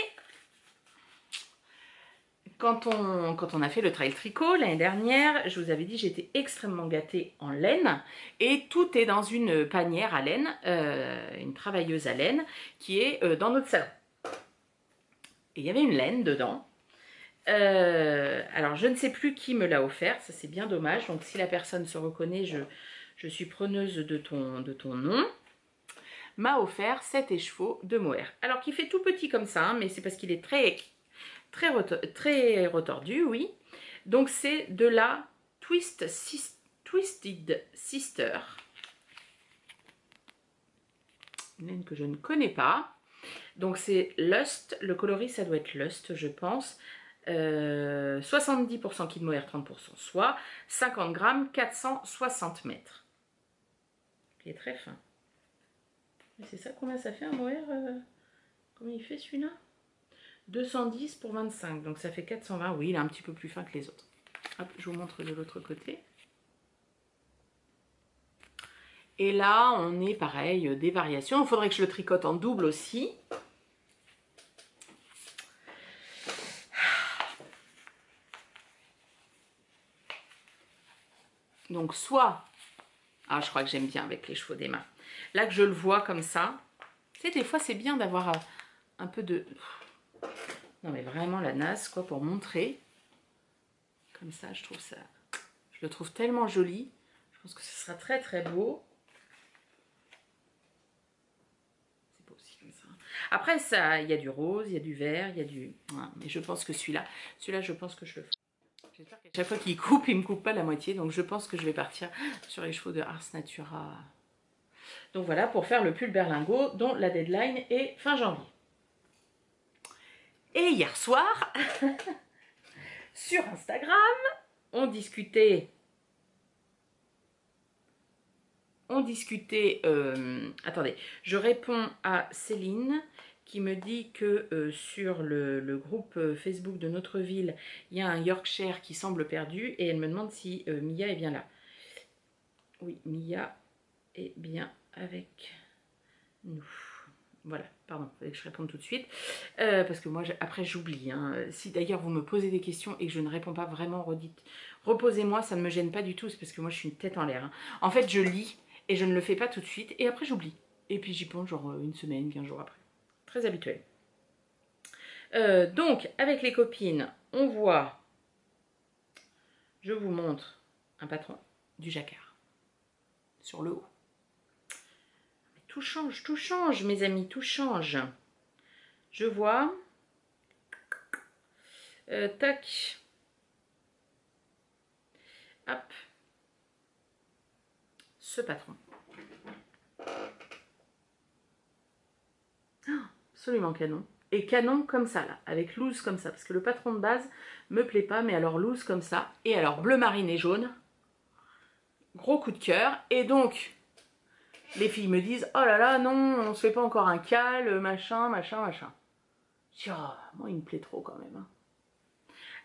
quand on a fait le trail tricot l'année dernière, je vous avais dit j'étais extrêmement gâtée en laine. Et tout est dans une panière à laine, une travailleuse à laine, qui est dans notre salon. Et il y avait une laine dedans. Alors je ne sais plus qui me l'a offert, ça c'est bien dommage. Donc si la personne se reconnaît, je suis preneuse de ton nom. M'a offert cet écheveau de mohair. Alors qui fait tout petit comme ça, hein, mais c'est parce qu'il est très retordu, oui. Donc c'est de la Twisted Sister. Une laine que je ne connais pas. Donc c'est Lust, le coloris ça doit être Lust je pense. 70% kit mohair, 30% soie, 50 grammes, 460 mètres. Il est très fin. C'est ça, combien ça fait un mohair combien il fait celui-là? 210 pour 25, donc ça fait 420. Oui, il est un petit peu plus fin que les autres. Hop, je vous montre de l'autre côté. Et là, on est pareil, des variations. Il faudrait que je le tricote en double aussi. Donc soit, ah je crois que j'aime bien avec les chevaux des mains. Là que je le vois comme ça, tu sais des fois c'est bien d'avoir un peu de, non mais vraiment la nasse quoi pour montrer. Comme ça je trouve ça, je le trouve tellement joli. Je pense que ce sera très très beau. C'est beau aussi comme ça. Après ça, il y a du rose, il y a du vert, il y a du, ouais, mais je pense que celui-là je pense que je le ferai. J'espère qu'à chaque fois qu'il coupe, il ne me coupe pas la moitié. Donc je pense que je vais partir sur les chevaux de Ars Natura. Donc voilà, pour faire le pull berlingot dont la deadline est fin janvier. Et hier soir, sur Instagram. On discutait, attendez, je réponds à Céline qui me dit que sur le groupe Facebook de notre ville, il y a un Yorkshire qui semble perdu et elle me demande si Mia est bien là. Oui, Mia est bien avec nous. Voilà, pardon, il fallait que je réponde tout de suite, parce que moi, après, j'oublie. Hein. Si d'ailleurs vous me posez des questions et que je ne réponds pas vraiment, redites, reposez-moi, ça ne me gêne pas du tout, c'est parce que moi, je suis une tête en l'air. Hein. En fait, je lis et je ne le fais pas tout de suite, et après, j'oublie. Et puis, j'y pense genre une semaine, 15 jours après. Très habituel. Donc, avec les copines, on voit, je vous montre un patron du jacquard sur le haut. Tout change, mes amis, tout change. Je vois, tac, hop, ce patron. Oh, absolument canon. Et canon comme ça, là, avec loose comme ça, parce que le patron de base me plaît pas, mais alors loose comme ça. Et alors bleu marine et jaune, gros coup de cœur. Et donc, les filles me disent, oh là là, non, on se fait pas encore un cal, machin. Oh, moi, il me plaît trop quand même. Hein.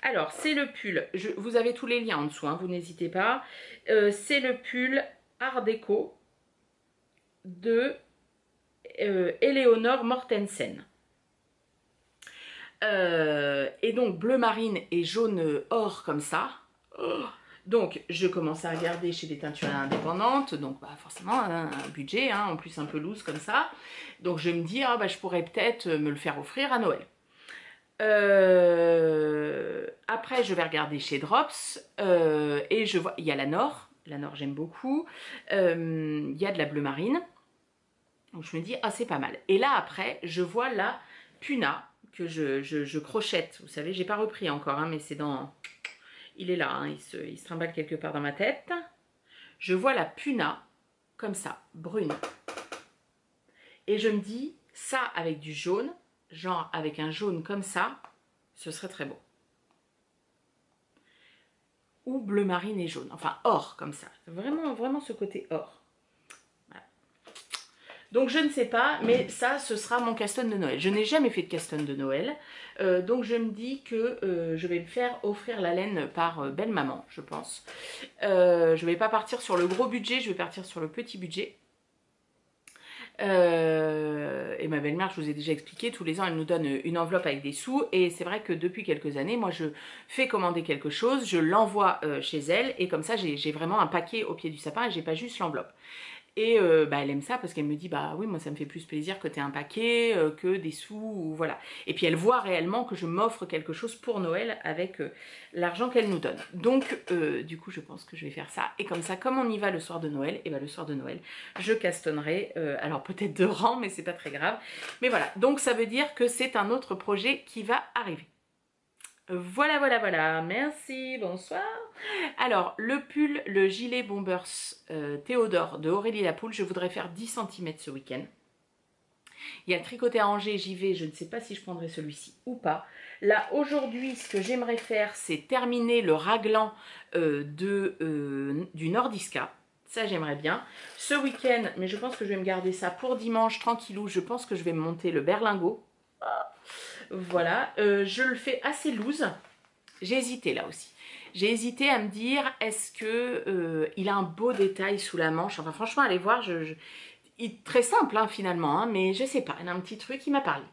Alors, c'est le pull, vous avez tous les liens en dessous, hein, vous n'hésitez pas. C'est le pull Art Déco de Eleonore Mortensen. Et donc, bleu marine et jaune or comme ça. Oh. Donc, je commence à regarder chez des teinturiers indépendantes, donc bah, forcément un budget, hein, en plus un peu loose comme ça. Donc, je me dis, ah, bah, je pourrais peut-être me le faire offrir à Noël. Après, je vais regarder chez Drops et je vois, il y a la Nord j'aime beaucoup, il y a de la bleu marine, donc je me dis, ah c'est pas mal. Et là après, je vois la Puna que je crochette, vous savez, j'ai pas repris encore, hein, mais c'est dans, il est là, hein, il se trimballe quelque part dans ma tête. Je vois la Puna comme ça, brune, et je me dis, ça avec du jaune, genre avec un jaune comme ça, ce serait très beau. Ou bleu marine et jaune, enfin or comme ça, vraiment, vraiment ce côté or. Voilà. Donc je ne sais pas, mais ça, ce sera mon caston de Noël. Je n'ai jamais fait de caston de Noël, donc je me dis que je vais me faire offrir la laine par belle maman, je pense. Je ne vais pas partir sur le gros budget, je vais partir sur le petit budget. Et ma belle-mère, je vous ai déjà expliqué, tous les ans elle nous donne une enveloppe avec des sous, et c'est vrai que depuis quelques années, moi je fais commander quelque chose, je l'envoie chez elle, et comme ça j'ai vraiment un paquet au pied du sapin et j'ai pas juste l'enveloppe. Et bah, elle aime ça parce qu'elle me dit, bah oui, moi ça me fait plus plaisir que tu aies un paquet, que des sous, ou voilà. Et puis elle voit réellement que je m'offre quelque chose pour Noël avec l'argent qu'elle nous donne. Donc du coup je pense que je vais faire ça. Et comme ça, comme on y va le soir de Noël, et bah le soir de Noël, je castonnerai, alors peut-être 2 rangs, mais c'est pas très grave. Mais voilà, donc ça veut dire que c'est un autre projet qui va arriver. Voilà, merci, bonsoir. Alors, le pull, le gilet Bombers Théodore de Aurélie Lapoule, je voudrais faire 10 cm ce week-end. Il y a le tricoté à Angers, j'y vais, je ne sais pas si je prendrai celui-ci ou pas. Là, aujourd'hui, ce que j'aimerais faire, c'est terminer le raglan du Nordiska. Ça, j'aimerais bien. Ce week-end, mais je pense que je vais me garder ça pour dimanche, tranquillou, je pense que je vais me monter le berlingot. Voilà, je le fais assez loose. J'ai hésité là aussi. J'ai hésité à me dire, est-ce que il a un beau détail sous la manche. Enfin franchement, allez voir, il est très simple hein, finalement, hein, mais je sais pas, il a un petit truc qui m'a parlé.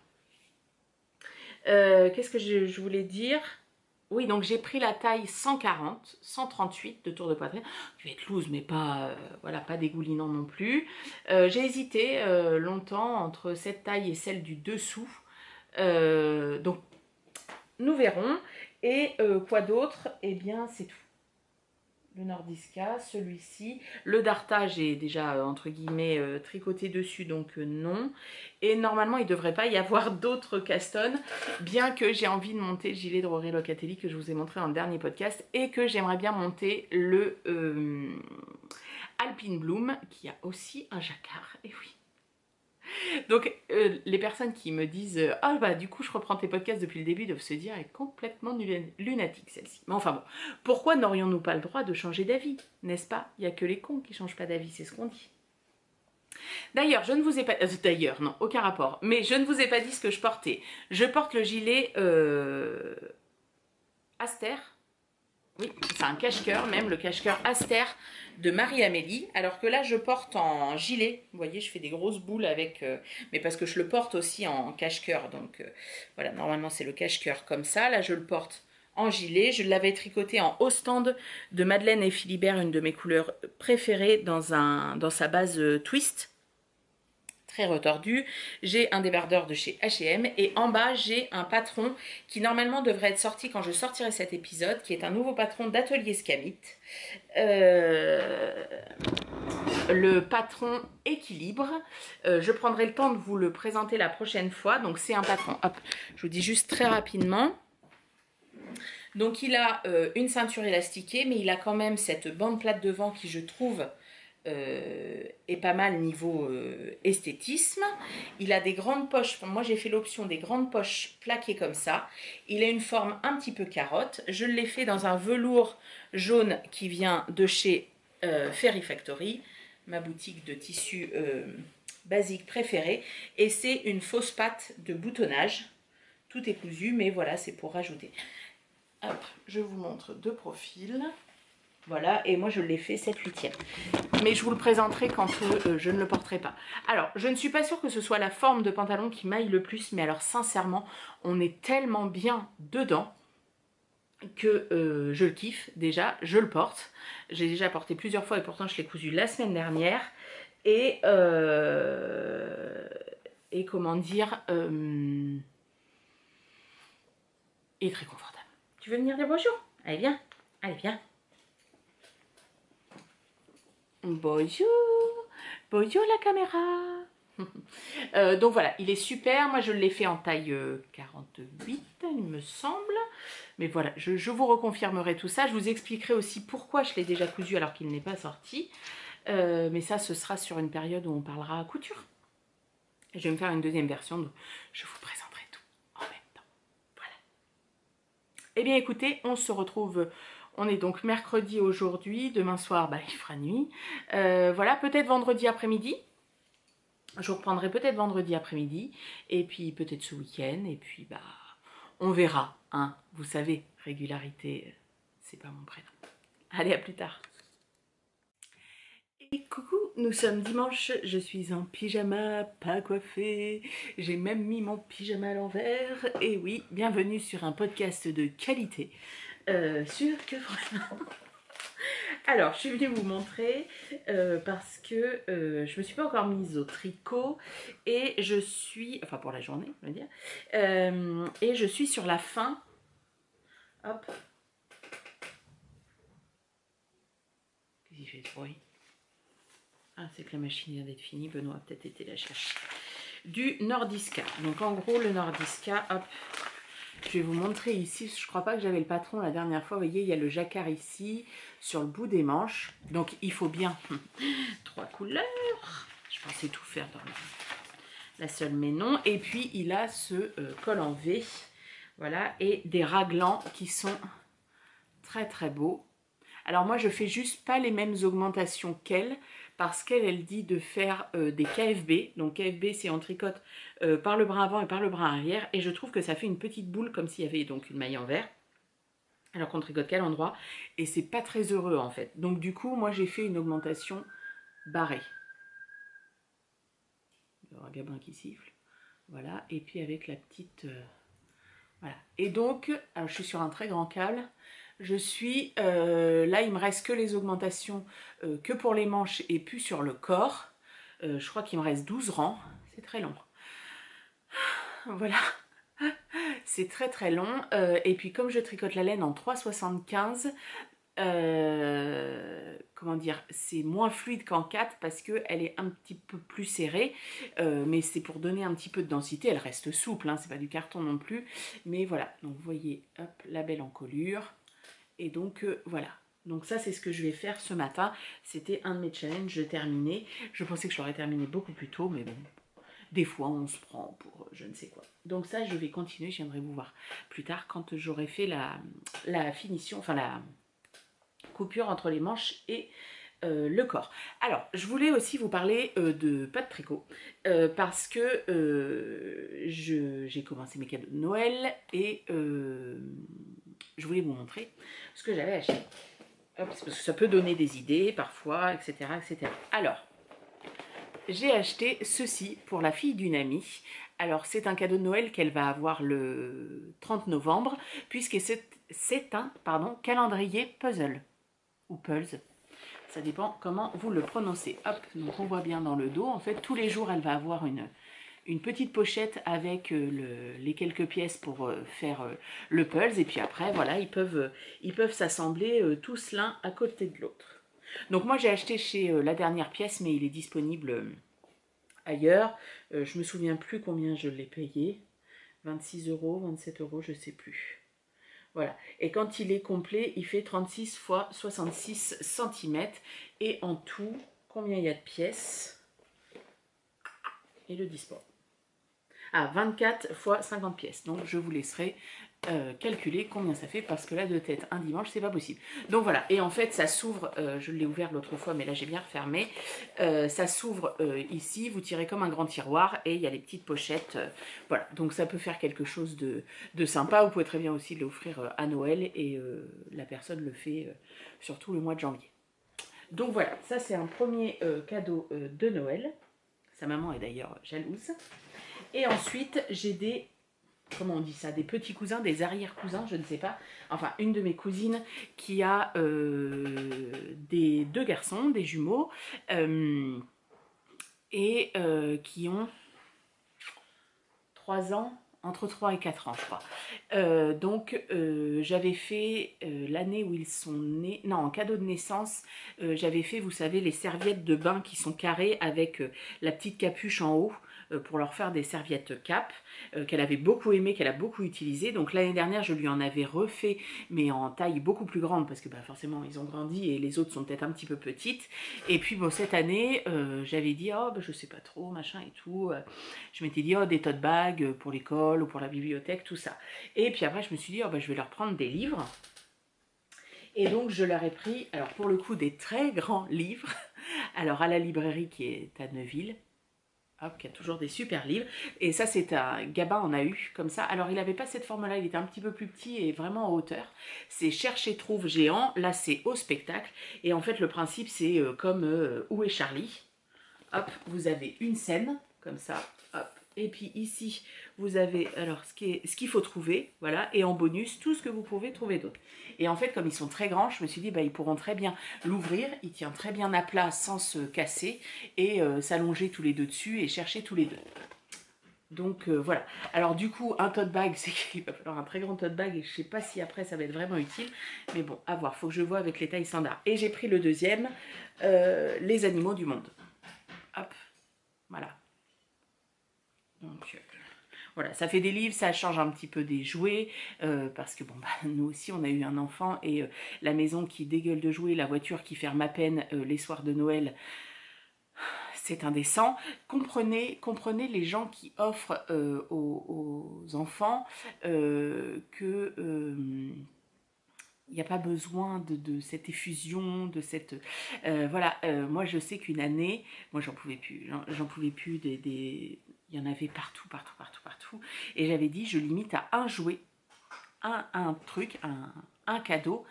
Qu'est-ce que je voulais dire? Oui, donc j'ai pris la taille 140, 138 de tour de poitrine. Je vais être loose, mais pas, voilà, pas dégoulinant non plus. J'ai hésité longtemps entre cette taille et celle du dessous. Donc nous verrons. Et quoi d'autre? Eh bien c'est tout. Le Nordiska, celui-ci. Le Darta, j'ai déjà entre guillemets tricoté dessus, donc non. Et normalement il ne devrait pas y avoir d'autres castones, bien que j'ai envie de monter le gilet de Rory Locatelli que je vous ai montré dans le dernier podcast, et que j'aimerais bien monter le Alpine Bloom qui a aussi un jacquard. Et oui. Donc les personnes qui me disent ah bah du coup je reprends tes podcasts depuis le début doivent se dire elle est complètement lunatique celle-ci. Mais enfin bon, pourquoi n'aurions-nous pas le droit de changer d'avis, n'est-ce pas? Il n'y a que les cons qui changent pas d'avis, c'est ce qu'on dit. D'ailleurs, je ne vous ai pas... d'ailleurs, non, aucun rapport. Mais je ne vous ai pas dit ce que je portais. Je porte le gilet Aster. Oui, c'est un cache-cœur, même le cache-cœur Aster de Marie-Amélie. Alors que là, je porte en gilet. Vous voyez, je fais des grosses boules avec... mais parce que je le porte aussi en cache-cœur. Donc voilà, normalement, c'est le cache-cœur comme ça. Là, je le porte en gilet. Je l'avais tricoté en haut stand de Madeleine et Philibert, une de mes couleurs préférées, dans sa base twist. Très retordu. J'ai un débardeur de chez H&M et en bas j'ai un patron qui normalement devrait être sorti quand je sortirai cet épisode, qui est un nouveau patron d'Atelier Scamit. Le patron Équilibre. Je prendrai le temps de vous le présenter la prochaine fois. Donc c'est un patron, hop, je vous dis juste très rapidement. Donc il a une ceinture élastiquée, mais il a quand même cette bande plate devant qui je trouve est pas mal niveau esthétisme. Il a des grandes poches, moi j'ai fait l'option des grandes poches plaquées comme ça. Il a une forme un petit peu carotte. Je l'ai fait dans un velours jaune qui vient de chez Fairy Factory, ma boutique de tissus basique préférée. Et c'est une fausse patte de boutonnage. Tout est cousu, mais voilà, c'est pour rajouter. Hop, je vous montre de profil. Voilà, et moi je l'ai fait 7/8e. Mais je vous le présenterai quand je ne le porterai pas. Alors, je ne suis pas sûre que ce soit la forme de pantalon qui m'aille le plus, mais alors sincèrement, on est tellement bien dedans que je le kiffe déjà, je le porte. J'ai déjà porté plusieurs fois et pourtant je l'ai cousu la semaine dernière. Et comment dire, est très confortable. Tu veux venir dire bonjour? Allez, viens. Allez, viens. Bonjour. Bonjour la caméra. Donc voilà, il est super. Moi, je l'ai fait en taille 48, il me semble. Mais voilà, je vous reconfirmerai tout ça. Je vous expliquerai aussi pourquoi je l'ai déjà cousu alors qu'il n'est pas sorti. Mais ça, ce sera sur une période où on parlera couture. Je vais me faire une deuxième version, donc je vous présenterai tout en même temps. Voilà. Eh bien, écoutez, on se retrouve... On est donc mercredi aujourd'hui. Demain soir, bah, il fera nuit. Voilà, peut-être vendredi après-midi. Je reprendrai peut-être vendredi après-midi. Et puis peut-être ce week-end. Et puis, bah, on verra. Hein. Vous savez, régularité, c'est pas mon prénom. Allez, à plus tard. Et coucou, nous sommes dimanche, je suis en pyjama, pas coiffée, j'ai même mis mon pyjama à l'envers, et oui, bienvenue sur un podcast de qualité, sur Que Font Les Mains. Alors, je suis venue vous montrer parce que je me suis pas encore mise au tricot, et je suis, enfin pour la journée, je veux dire, et je suis sur la fin, hop, qu'est-ce qu'il fait ce bruit? Ah, c'est que la machine vient d'être finie, Benoît a peut-être été la chercher. Du Nordiska. Donc en gros, le Nordiska, hop, je vais vous montrer ici. Je crois pas que j'avais le patron la dernière fois. Vous voyez, il y a le jacquard ici, sur le bout des manches. Donc il faut bien 3 couleurs. Je pensais tout faire dans la seule, mais non. Et puis il a ce col en V. Voilà, et des raglans qui sont très très beaux. Alors moi, je fais juste pas les mêmes augmentations qu'elle, parce qu'elle dit de faire des KFB. Donc KFB, c'est on tricote par le brin avant et par le brin arrière. Et je trouve que ça fait une petite boule comme s'il y avait donc une maille en vert. Alors qu'on tricote qu'à l'endroit. Et c'est pas très heureux en fait. Donc du coup, moi j'ai fait une augmentation barrée. Le ragabin qui siffle. Voilà. Et puis avec la petite... voilà. Et donc, alors je suis sur un très grand câble. Je suis, là il me reste que les augmentations que pour les manches et plus sur le corps. Je crois qu'il me reste 12 rangs, c'est très long. Voilà, c'est très très long. Et puis comme je tricote la laine en 3,75, comment dire, c'est moins fluide qu'en 4 parce qu'elle est un petit peu plus serrée, mais c'est pour donner un petit peu de densité. Elle reste souple, hein, c'est pas du carton non plus, mais voilà. Donc vous voyez, hop, la belle encolure. Et donc voilà, donc ça c'est ce que je vais faire ce matin. C'était un de mes challenges terminés. Je pensais que je l'aurais terminé beaucoup plus tôt, mais bon, Des fois, on se prend pour je ne sais quoi. Donc ça, je vais continuer, je viendrai vous voir plus tard quand j'aurai fait la finition, enfin la coupure entre les manches et le corps. Alors, je voulais aussi vous parler de pas de tricot parce que j'ai commencé mes cadeaux de Noël et je voulais vous montrer ce que j'avais acheté. Hop, parce que ça peut donner des idées parfois, etc. etc. Alors, j'ai acheté ceci pour la fille d'une amie. Alors, c'est un cadeau de Noël qu'elle va avoir le 30 novembre, puisque c'est un calendrier puzzle, ou pulse, ça dépend comment vous le prononcez. Hop, donc on voit bien dans le dos, en fait, tous les jours, elle va avoir une petite pochette avec les quelques pièces pour faire le pulse, et puis après, voilà, ils peuvent s'assembler tous l'un à côté de l'autre. Donc moi, j'ai acheté chez la dernière pièce, mais il est disponible ailleurs. Je me souviens plus combien je l'ai payé. 26 euros, 27 euros, je sais plus. Voilà. Et quand il est complet, il fait 36 x 66 cm. Et en tout, combien il y a de pièces? Et le disport. Ah, 24 x 50 pièces. Donc je vous laisserai calculer combien ça fait, parce que là de tête un dimanche c'est pas possible. Donc voilà, et en fait ça s'ouvre, je l'ai ouvert l'autre fois mais là j'ai bien refermé, ça s'ouvre ici, vous tirez comme un grand tiroir et il y a les petites pochettes, voilà, donc ça peut faire quelque chose de sympa. Vous pouvez très bien aussi l'offrir à Noël et la personne le fait surtout le mois de janvier. Donc voilà, ça c'est un premier cadeau de Noël. Sa maman est d'ailleurs jalouse. Et ensuite j'ai des, comment on dit ça, des petits cousins, des arrière-cousins, je ne sais pas. Enfin, une de mes cousines qui a deux garçons, des jumeaux, et qui ont 3 ans, entre 3 et 4 ans, je crois. Donc, j'avais fait l'année où ils sont nés, non, en cadeau de naissance, j'avais fait, vous savez, les serviettes de bain qui sont carrées avec la petite capuche en haut, pour leur faire des serviettes cap, qu'elle avait beaucoup aimé, qu'elle a beaucoup utilisé. Donc l'année dernière, je lui en avais refait, mais en taille beaucoup plus grande, parce que bah, forcément, ils ont grandi et les autres sont peut-être un petit peu petites. Et puis bon, cette année, j'avais dit, oh, bah, je sais pas trop, machin et tout. Je m'étais dit, oh, des tote bags pour l'école ou pour la bibliothèque, tout ça. Et puis après, je me suis dit, oh, bah, je vais leur prendre des livres. Et donc, je leur ai pris, alors pour le coup, des très grands livres. Alors, à la librairie qui est à Neuville, hop, qui a toujours des super livres. Et ça, c'est un Gabin en a eu comme ça. Alors, il n'avait pas cette forme-là, il était un petit peu plus petit et vraiment en hauteur. C'est Cherche et trouve géant. Là, c'est au spectacle. Et en fait, le principe, c'est comme Où est Charlie? Hop, vous avez une scène, comme ça, hop. Et puis ici, vous avez alors ce qu'il faut trouver, voilà, et en bonus, tout ce que vous pouvez trouver d'autre. Et en fait, comme ils sont très grands, je me suis dit, bah, ils pourront très bien l'ouvrir, il tient très bien à plat sans se casser, et s'allonger tous les deux dessus et chercher tous les deux. Donc voilà. Alors du coup, un tote bag, c'est qu'il va falloir un très grand tote bag, et je sais pas si après ça va être vraiment utile, mais bon, à voir, faut que je vois avec les tailles standards. Et j'ai pris le deuxième, les animaux du monde. Hop, voilà. Donc voilà, ça fait des livres, ça change un petit peu des jouets, parce que bon, bah, nous aussi on a eu un enfant, et la maison qui dégueule de jouets, la voiture qui ferme à peine les soirs de Noël, c'est indécent. Comprenez les gens qui offrent aux enfants que il n'y a pas besoin de cette effusion, de cette... voilà, moi je sais qu'une année, moi j'en pouvais plus, il y en avait partout, et j'avais dit, je limite à un jouet, un truc, un cadeau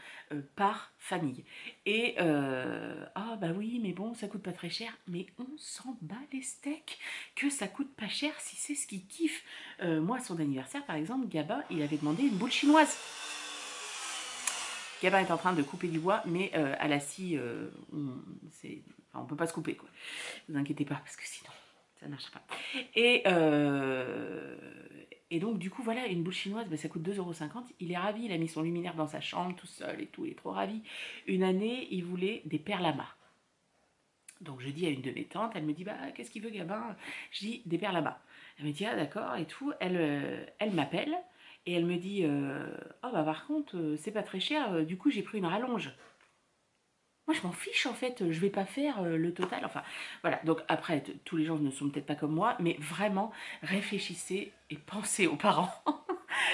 par famille. Et, ah bah oui, mais bon, ça coûte pas très cher, mais on s'en bat les steaks que ça coûte pas cher si c'est ce qu'il kiffe. Moi, à son anniversaire, par exemple, Gabin, il avait demandé une boule chinoise. Gabin est en train de couper du bois, mais à la scie, on peut pas se couper, quoi. Ne vous inquiétez pas, parce que sinon, ça ne marchera pas. Et donc, du coup, voilà, une boule chinoise, bah, ça coûte 2,50 €. Il est ravi, il a mis son luminaire dans sa chambre, tout seul et tout, il est trop ravi. Une année, il voulait des perles à mât. Donc, je dis à une de mes tantes, elle me dit, bah, qu'est-ce qu'il veut, Gabin? Je dis, des perles à mât. Elle me dit, ah, d'accord, et tout. Elle m'appelle. Et elle me dit, oh bah par contre, c'est pas très cher, du coup j'ai pris une rallonge. moi je m'en fiche en fait, je vais pas faire le total, enfin voilà. Donc après, tous les gens ne sont peut-être pas comme moi, mais vraiment réfléchissez et pensez aux parents.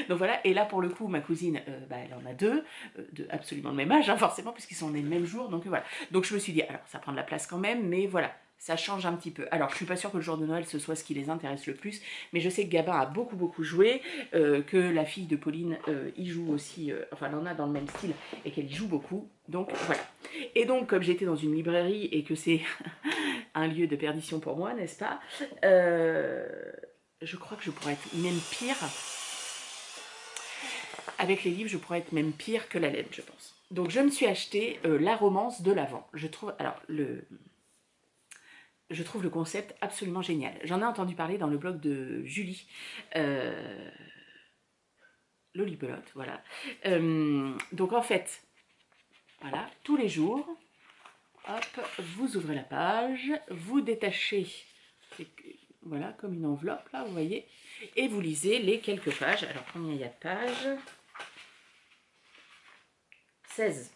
Donc voilà, et là pour le coup, ma cousine, bah, elle en a deux, de absolument le même âge, hein, forcément, puisqu'ils sont nés le même jour, donc voilà. Donc je me suis dit, alors ça prend de la place quand même, mais voilà, ça change un petit peu. Alors je suis pas sûre que le jour de Noël ce soit ce qui les intéresse le plus, mais je sais que Gabin a beaucoup joué, que la fille de Pauline y joue aussi, enfin elle en a dans le même style, et qu'elle y joue beaucoup, donc voilà. Et donc comme j'étais dans une librairie et que c'est un lieu de perdition pour moi, n'est-ce pas, je crois que je pourrais être même pire. Avec les livres, je pourrais être même pire que la laine, je pense. Donc je me suis acheté la romance de l'Avent. Je trouve le concept absolument génial. J'en ai entendu parler dans le blog de Julie, Lolibelote, voilà. Donc en fait, voilà, tous les jours, hop, vous ouvrez la page, vous détachez, voilà, comme une enveloppe, là, vous voyez, et vous lisez les quelques pages. Alors combien il y a de pages ? 16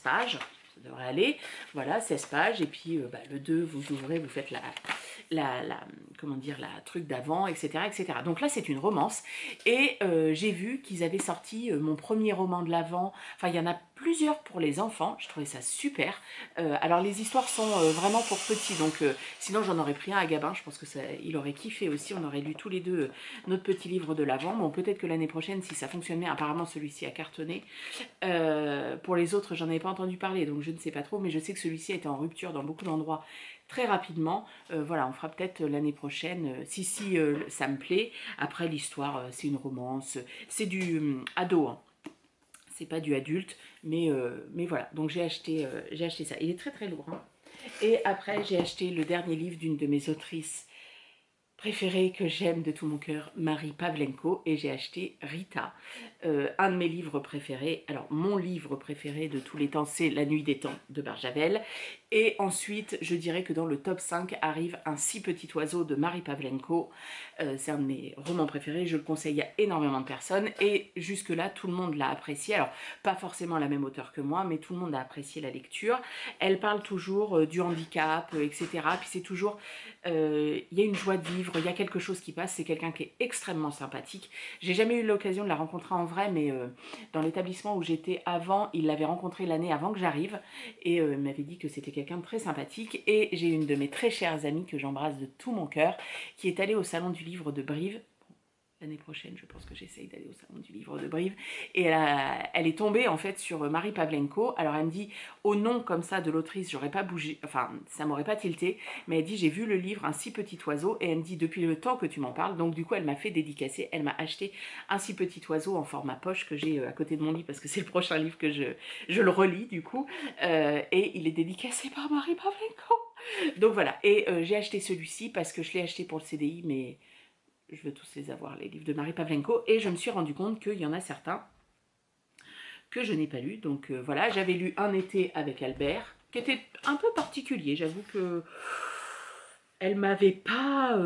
pages, ça devrait aller, voilà, 16 pages, et puis bah, le 2, vous ouvrez, vous faites comment dire, la truc d'avant, etc. Donc là, c'est une romance, et j'ai vu qu'ils avaient sorti mon premier roman de l'avant, enfin, il y en a plusieurs pour les enfants, je trouvais ça super. Alors, les histoires sont vraiment pour petits, donc sinon, j'en aurais pris un à Gabin, je pense que il aurait kiffé aussi, on aurait lu tous les deux notre petit livre de l'avant. Bon, peut-être que l'année prochaine, si ça fonctionne bien, apparemment, celui-ci a cartonné. Pour les autres, j'en avais pas entendu parler, donc je ne sais pas trop, mais je sais que celui-ci était en rupture dans beaucoup d'endroits très rapidement. Voilà, on fera peut-être l'année prochaine, si ça me plaît. Après, l'histoire, c'est une romance, c'est du ado, hein. C'est pas du adulte, mais voilà. Donc j'ai acheté ça. Il est très lourd, hein. Et après, j'ai acheté le dernier livre d'une de mes autrices préférée que j'aime de tout mon cœur, Marie Pavlenko, et j'ai acheté Rita, un de mes livres préférés. Alors mon livre préféré de tous les temps, c'est La Nuit des Temps de Barjavel, et ensuite je dirais que dans le top 5 arrive Un si petit oiseau de Marie Pavlenko. C'est un de mes romans préférés, je le conseille à énormément de personnes, et jusque là tout le monde l'a apprécié. Alors pas forcément la même auteure que moi, mais tout le monde a apprécié la lecture. Elle parle toujours du handicap, etc. Puis c'est toujours, il y a une joie de vivre, il y a quelque chose qui passe, c'est quelqu'un qui est extrêmement sympathique. J'ai jamais eu l'occasion de la rencontrer en vrai, mais dans l'établissement où j'étais avant, il l'avait rencontrée l'année avant que j'arrive, et il m'avait dit que c'était quelqu'un de très sympathique. Et j'ai une de mes très chères amies que j'embrasse de tout mon cœur, qui est allée au salon du livre de Brive. L'année prochaine, je pense que j'essaye d'aller au salon du livre de Brive. Et elle est tombée en fait sur Marie Pavlenko. Alors elle me dit, au nom comme ça de l'autrice, j'aurais pas bougé, enfin ça m'aurait pas tilté. Mais elle dit, j'ai vu le livre Un si petit oiseau. Et elle me dit, depuis le temps que tu m'en parles. Donc du coup, elle m'a fait dédicacer. Elle m'a acheté Un si petit oiseau en format poche que j'ai à côté de mon lit parce que c'est le prochain livre que je le relis du coup. Et il est dédicacé par Marie Pavlenko. Donc voilà. Et j'ai acheté celui-ci parce que je l'ai acheté pour le CDI, mais je veux tous les avoir, les livres de Marie Pavlenko, et je me suis rendu compte qu'il y en a certains que je n'ai pas lus. Donc voilà, j'avais lu Un été avec Albert, qui était un peu particulier, j'avoue que elle m'avait pas...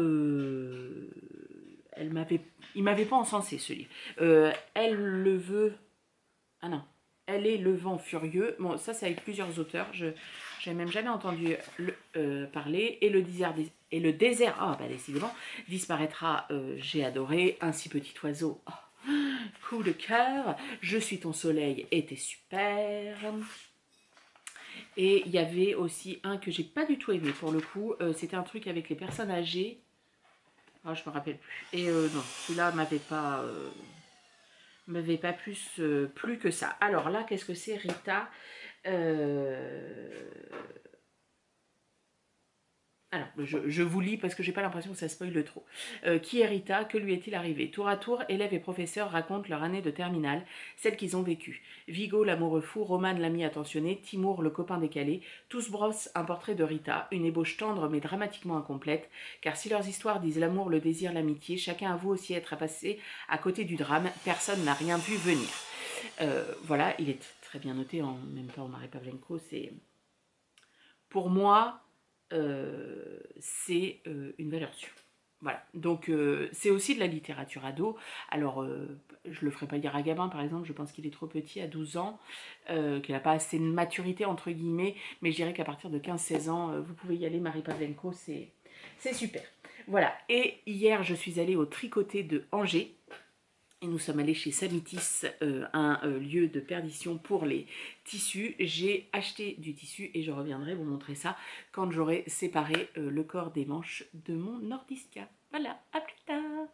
il m'avait pas encensé ce livre. Elle le veut... Ah non, Elle est le vent furieux. Bon, ça c'est avec plusieurs auteurs, je n'ai même jamais entendu parler. Et le désert, ah bah décidément, disparaîtra, j'ai adoré. Un si petit oiseau, oh, coup de cœur. Je suis ton soleil, était super. Et il y avait aussi un que j'ai pas du tout aimé pour le coup, c'était un truc avec les personnes âgées. Ah, je me rappelle plus. Et non, celui-là m'avait pas plus que ça. Alors là, qu'est-ce que c'est, Rita? Alors, je vous lis parce que j'ai pas l'impression que ça spoile trop. Qui est Rita? Que lui est-il arrivé? Tour à tour, élèves et professeurs racontent leur année de terminale, celle qu'ils ont vécue. Vigo, l'amoureux fou, Roman, l'ami attentionné, Timour, le copain décalé, tous brossent un portrait de Rita, une ébauche tendre mais dramatiquement incomplète, car si leurs histoires disent l'amour, le désir, l'amitié, chacun avoue aussi être passé à côté du drame, personne n'a rien vu venir. Voilà, il est très bien noté en même temps, Marie Pavlenko, c'est... Pour moi... c'est une valeur sûre. Voilà, donc c'est aussi de la littérature ado. Alors, je le ferai pas lire à Gabin, par exemple, je pense qu'il est trop petit, à 12 ans, qu'il n'a pas assez de maturité, entre guillemets, mais je dirais qu'à partir de 15-16 ans, vous pouvez y aller, Marie Pavlenko, c'est super. Voilà, et hier, je suis allée au Tricoté de Angers, et nous sommes allés chez Samitis, un lieu de perdition pour les tissus. J'ai acheté du tissu et je reviendrai vous montrer ça quand j'aurai séparé le corps des manches de mon Nordiska. Voilà, à plus tard.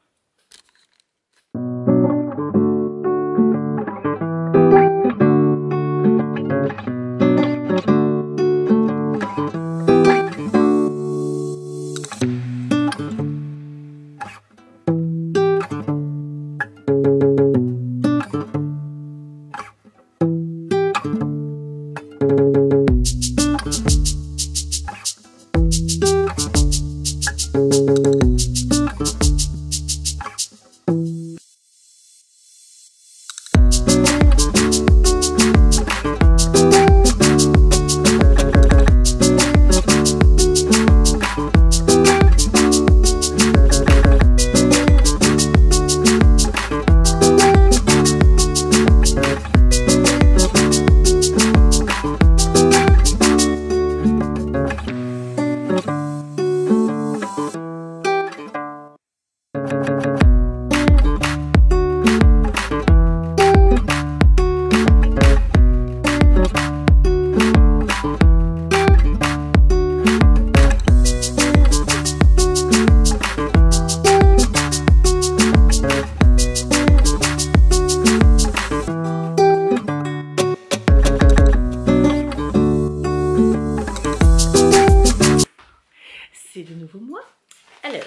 C'est de nouveau moi. Alors,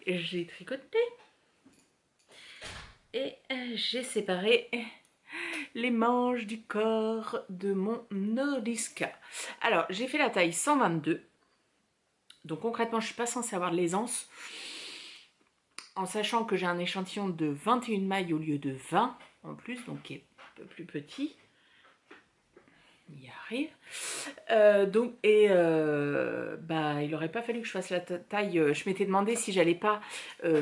j'ai tricoté et j'ai séparé les manches du corps de mon Nordiska. Alors, j'ai fait la taille 122. Donc concrètement, je ne suis pas censée avoir de l'aisance, en sachant que j'ai un échantillon de 21 mailles au lieu de 20 en plus, donc qui est un peu plus petit. Il y arrive. Il n'aurait pas fallu que je fasse la taille. Je m'étais demandé si j'allais pas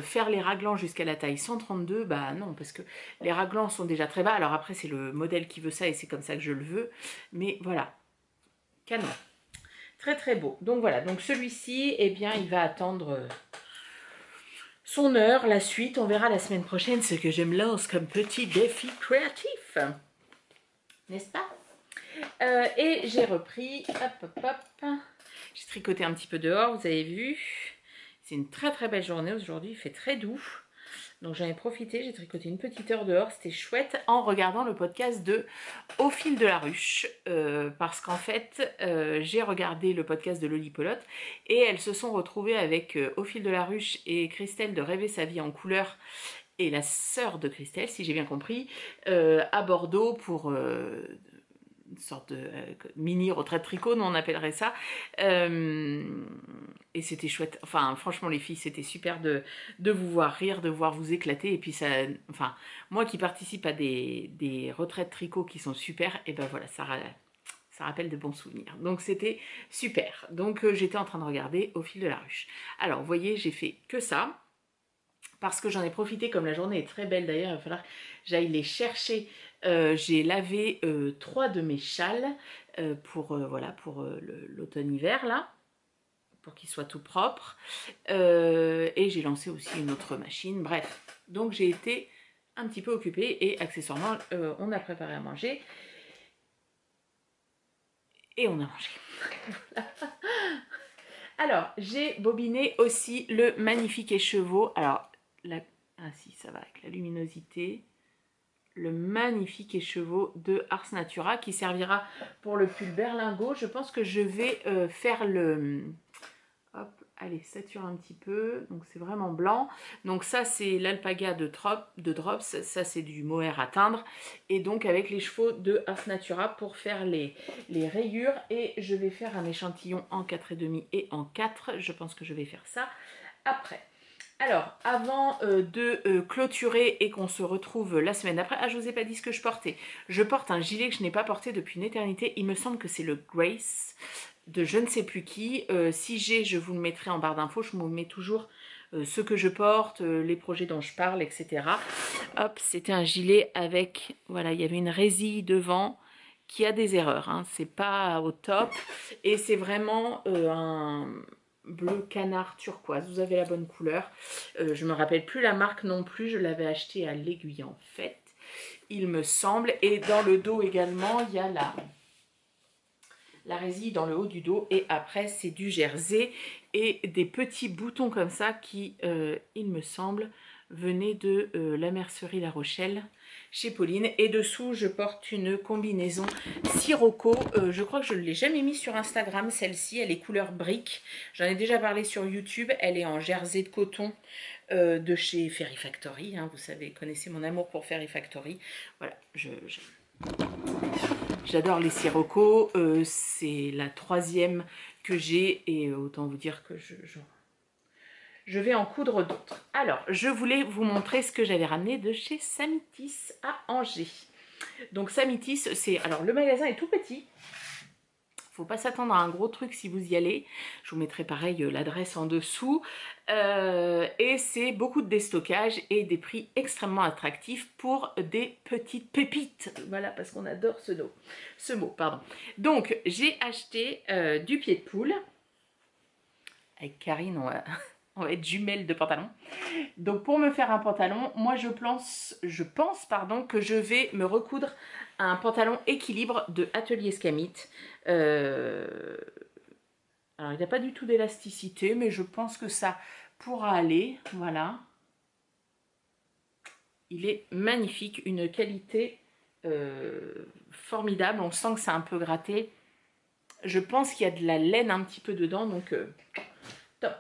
faire les raglans jusqu'à la taille 132. Bah non, parce que les raglans sont déjà très bas. Alors après, c'est le modèle qui veut ça et c'est comme ça que je le veux. Mais voilà, canon. Très très beau. Donc voilà, donc celui-ci, eh bien, il va attendre son heure. La suite, on verra la semaine prochaine ce que je me lance comme petit défi créatif. N'est-ce pas? Et j'ai repris, j'ai tricoté un petit peu dehors, vous avez vu, c'est une très très belle journée aujourd'hui, il fait très doux, donc j'en ai profité, j'ai tricoté une petite heure dehors, c'était chouette, en regardant le podcast de Au fil de la ruche, parce qu'en fait, j'ai regardé le podcast de Lolipolote, et elles se sont retrouvées avec Au fil de la ruche et Christelle de Rêver sa vie en couleur, et la sœur de Christelle, si j'ai bien compris, à Bordeaux pour... une sorte de mini retraite tricot, nous on appellerait ça, et c'était chouette, enfin franchement les filles, c'était super de vous voir rire, de voir vous éclater, et puis ça, enfin moi qui participe à des retraites tricot qui sont super, et ben voilà, ça rappelle de bons souvenirs, donc c'était super. Donc j'étais en train de regarder Au fil de la ruche. Alors vous voyez, j'ai fait que ça, parce que j'en ai profité, comme la journée est très belle d'ailleurs, il va falloir que j'aille les chercher. J'ai lavé 3 de mes châles pour l'automne-hiver là, pour qu'ils soient tout propres. Et j'ai lancé aussi une autre machine, bref. Donc j'ai été un petit peu occupée et accessoirement on a préparé à manger. Et on a mangé. Voilà. Alors, j'ai bobiné aussi le magnifique écheveau. Alors, ah si, ça va avec la luminosité. Le magnifique écheveau de Ars Natura qui servira pour le pull berlingot. Je pense que je vais faire le... Hop, allez, sature un petit peu. Donc c'est vraiment blanc. Donc ça c'est l'alpaga de Drops. Ça c'est du mohair à teindre. Et donc avec les chevaux de Ars Natura pour faire les rayures. Et je vais faire un échantillon en 4,5 et en 4. Je pense que je vais faire ça après. Alors, avant de clôturer et qu'on se retrouve la semaine d'après, ah, je vous ai pas dit ce que je portais. Je porte un gilet que je n'ai pas porté depuis une éternité. Il me semble que c'est le Grace. de je ne sais plus qui. Si j'ai, je vous le mettrai en barre d'infos. Je vous mets toujours ce que je porte, les projets dont je parle, etc. Hop, c'était un gilet avec, voilà, il y avait une résille devant qui a des erreurs, hein, c'est pas au top. Et c'est vraiment un bleu canard turquoise, vous avez la bonne couleur. Je me rappelle plus la marque non plus, je l'avais acheté à l'Aiguille en fait, il me semble. Et dans le dos également, il y a la résille dans le haut du dos, et après c'est du jersey et des petits boutons comme ça qui, il me semble, venaient de la mercerie La Rochelle chez Pauline. Et dessous je porte une combinaison Sirocco, je crois que je ne l'ai jamais mis sur Instagram, celle-ci, elle est couleur brique, j'en ai déjà parlé sur YouTube, elle est en jersey de coton de chez Fairy Factory, hein, vous savez, connaissez mon amour pour Fairy Factory, voilà, j'adore les Sirocco, c'est la 3e que j'ai et autant vous dire que je vais en coudre d'autres. Alors, je voulais vous montrer ce que j'avais ramené de chez Samitis à Angers. Donc Samitis, c'est, alors le magasin est tout petit. Faut pas s'attendre à un gros truc si vous y allez. Je vous mettrai pareil l'adresse en dessous. Et c'est beaucoup de déstockage et des prix extrêmement attractifs pour des petites pépites. Voilà, parce qu'on adore ce mot, pardon. Donc, j'ai acheté du pied de poule. Avec Karine, on va être jumelles de pantalon. Donc, pour me faire un pantalon, moi je pense que je vais me recoudre un pantalon équilibre de Atelier Scamit. Alors, il n'y a pas du tout d'élasticité, mais je pense que ça pourra aller. Voilà. Il est magnifique, une qualité formidable. On sent que c'est un peu gratté. Je pense qu'il y a de la laine un petit peu dedans, donc top.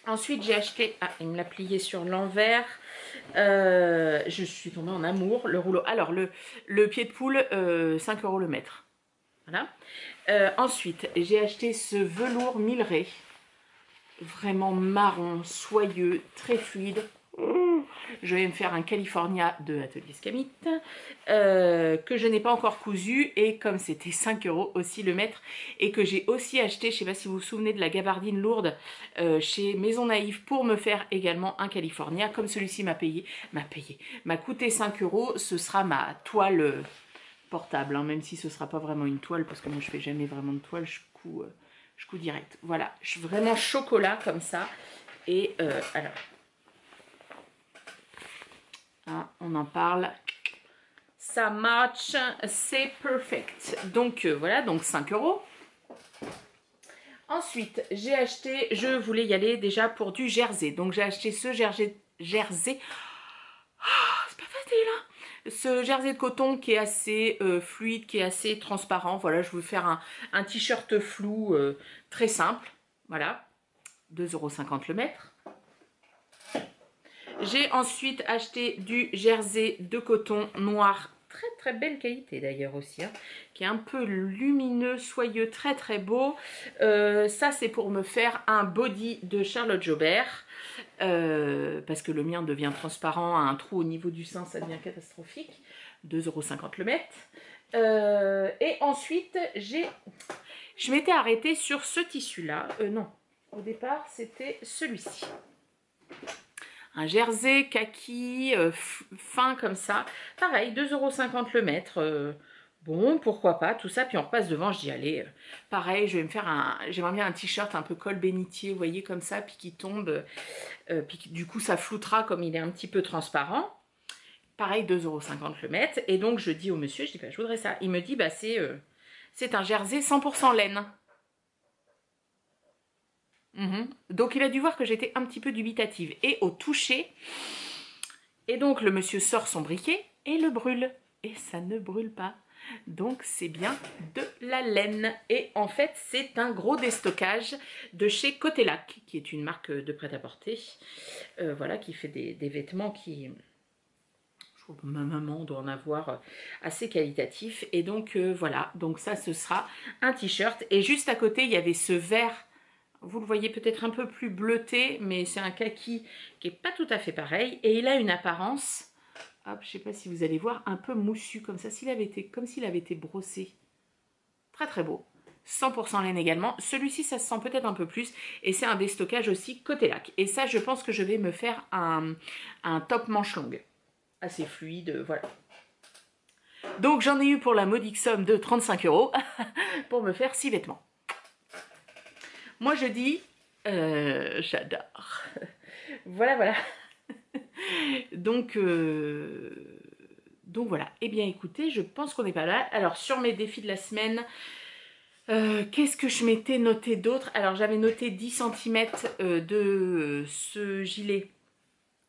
Ensuite, j'ai acheté... Ah, il me l'a plié sur l'envers. Je suis tombée en amour. Le rouleau... Alors, le pied de poule, 5 € le mètre. Voilà. Ensuite, j'ai acheté ce velours Milleray. Vraiment marron, soyeux, très fluide. Je vais me faire un California de Atelier Scamit que je n'ai pas encore cousu, et comme c'était 5 € aussi le mètre, et que j'ai aussi acheté, je ne sais pas si vous vous souvenez de la gabardine lourde chez Maison Naïve, pour me faire également un California. Comme celui-ci m'a coûté 5 €, ce sera ma toile portable, hein, même si ce ne sera pas vraiment une toile, parce que moi je fais jamais vraiment de toile, je couds direct. Voilà, je suis vraiment chocolat comme ça. Et alors, hein, on en parle, ça match, c'est perfect. Donc voilà, donc 5 €. Ensuite, j'ai acheté, je voulais y aller déjà pour du jersey. Donc j'ai acheté ce jersey. Oh, c'est pas facile, hein. Ce jersey de coton qui est assez fluide, qui est assez transparent. Voilà, je vais vous faire un t-shirt flou très simple. Voilà, 2,50 € le mètre. J'ai ensuite acheté du jersey de coton noir, très très belle qualité d'ailleurs aussi, hein, qui est un peu lumineux, soyeux, très très beau. Ça c'est pour me faire un body de Charlotte Jobert, parce que le mien devient transparent, un trou au niveau du sein, ça devient catastrophique. 2,50 € le mètre. Et ensuite, je m'étais arrêtée sur ce tissu-là. Non, au départ, c'était celui-ci. Un jersey kaki fin comme ça. Pareil, 2,50 € le mètre. Bon, pourquoi pas, tout ça. Puis on repasse devant, je dis, allez, pareil, je vais me faire j'aimerais bien un t-shirt un peu col bénitier, vous voyez, comme ça, puis qui tombe. Puis du coup, ça floutera comme il est un petit peu transparent. Pareil, 2,50 € le mètre. Et donc, je dis au monsieur, je dis, bah, je voudrais ça. Il me dit, bah, c'est un jersey 100% laine. Donc il a dû voir que j'étais un petit peu dubitative. Et au toucher, et donc le monsieur sort son briquet et le brûle. Et ça ne brûle pas. Donc c'est bien de la laine. Et en fait c'est un gros déstockage de chez Côté-Lac, qui est une marque de prêt-à-porter. Voilà, qui fait des vêtements qui... Je trouve que ma maman doit en avoir assez qualitatif. Et donc voilà, donc ça ce sera un t-shirt. Et juste à côté il y avait ce vert. Vous le voyez peut-être un peu plus bleuté, mais c'est un kaki qui n'est pas tout à fait pareil. Et il a une apparence, hop, je ne sais pas si vous allez voir, un peu moussu, comme ça, comme s'il avait été brossé. Très très beau. 100% laine également. Celui-ci, ça se sent peut-être un peu plus. Et c'est un déstockage aussi côté lac. Et ça, je pense que je vais me faire un top manche longue. Assez fluide, voilà. Donc, j'en ai eu pour la modique somme de 35 € pour me faire 6 vêtements. Moi, je dis, j'adore. Voilà. Donc voilà. Eh bien, écoutez, je pense qu'on est pas mal. Alors, sur mes défis de la semaine... qu'est-ce que je m'étais noté d'autre? Alors j'avais noté 10 cm de ce gilet.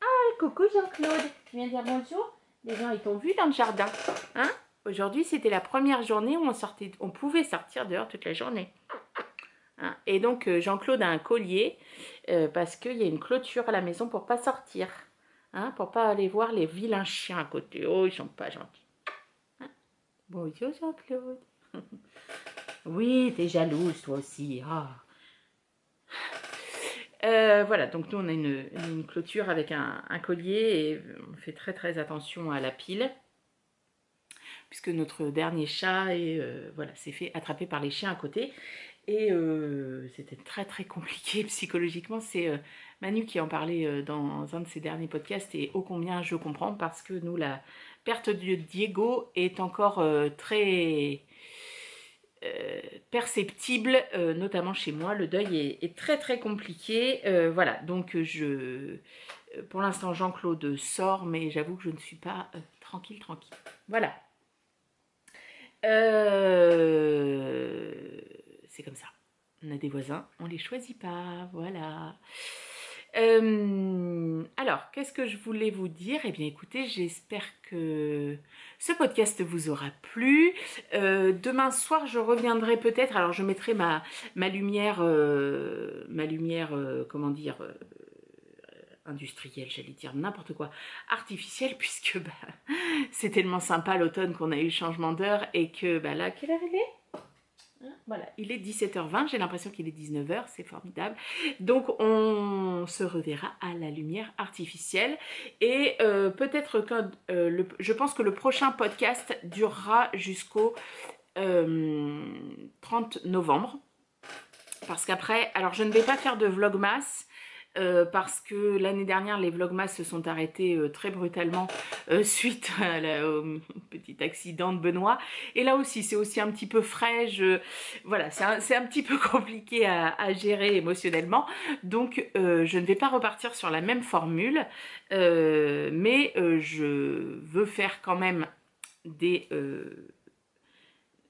Ah, coucou Jean-Claude, tu viens dire bonjour? Les gens ils t'ont vu dans le jardin, hein? Aujourd'hui c'était la première journée où on pouvait sortir dehors toute la journée, hein? Et donc Jean-Claude a un collier parce qu'il y a une clôture à la maison pour pas sortir, hein? Pour pas aller voir les vilains chiens à côté. Oh, ils sont pas gentils, hein? Bonjour Jean-Claude. Oui, t'es jalouse toi aussi. Oh. Voilà, donc nous on a une clôture avec un collier et on fait très attention à la pile. Puisque notre dernier chat voilà, s'est fait attraper par les chiens à côté. Et c'était très compliqué psychologiquement. C'est Manu qui en parlait dans un de ses derniers podcasts et ô combien je comprends parce que nous, la perte de Diego est encore très... perceptible, notamment chez moi. Le deuil est très compliqué. Voilà, donc pour l'instant Jean-Claude sort, mais j'avoue que je ne suis pas tranquille. Voilà. C'est comme ça. On a des voisins, on les choisit pas, voilà. Alors, qu'est-ce que je voulais vous dire? Eh bien, écoutez, j'espère que ce podcast vous aura plu. Demain soir, je reviendrai peut-être. Alors, je mettrai ma lumière, comment dire, industrielle, j'allais dire n'importe quoi, artificielle, puisque c'est tellement sympa l'automne qu'on a eu le changement d'heure et que là, quelle heure il est? Voilà, il est 17h20, j'ai l'impression qu'il est 19h, c'est formidable. Donc on se reverra à la lumière artificielle et peut-être que je pense que le prochain podcast durera jusqu'au 30 novembre. Parce qu'après, alors je ne vais pas faire de vlogmas. Parce que l'année dernière les vlogmas se sont arrêtés très brutalement suite au petit accident de Benoît, et là aussi c'est aussi un petit peu frais, voilà, c'est un petit peu compliqué à gérer émotionnellement, donc je ne vais pas repartir sur la même formule, mais je veux faire quand même des...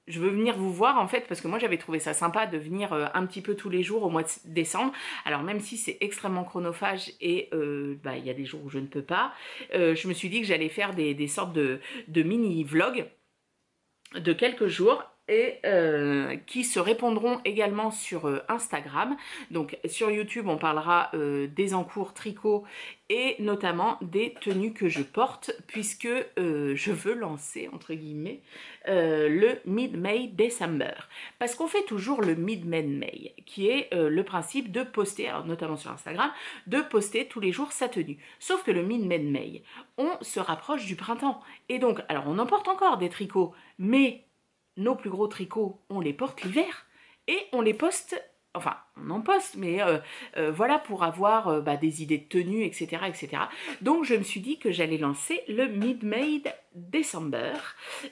je veux venir vous voir en fait parce que moi j'avais trouvé ça sympa de venir un petit peu tous les jours au mois de décembre. Alors même si c'est extrêmement chronophage et il y a des jours où je ne peux pas, je me suis dit que j'allais faire des sortes de mini vlogs de quelques jours et qui se répondront également sur Instagram. Donc sur YouTube on parlera des encours tricot et notamment des tenues que je porte puisque je veux lancer entre guillemets le Mid-May December, parce qu'on fait toujours le Mid-May qui est le principe de poster, alors notamment sur Instagram, de poster tous les jours sa tenue, sauf que le Mid-May on se rapproche du printemps et donc alors on en porte encore des tricots, mais nos plus gros tricots, on les porte l'hiver et on les poste, enfin on en poste, mais voilà, pour avoir des idées de tenues, etc. Donc je me suis dit que j'allais lancer le Mid-May December.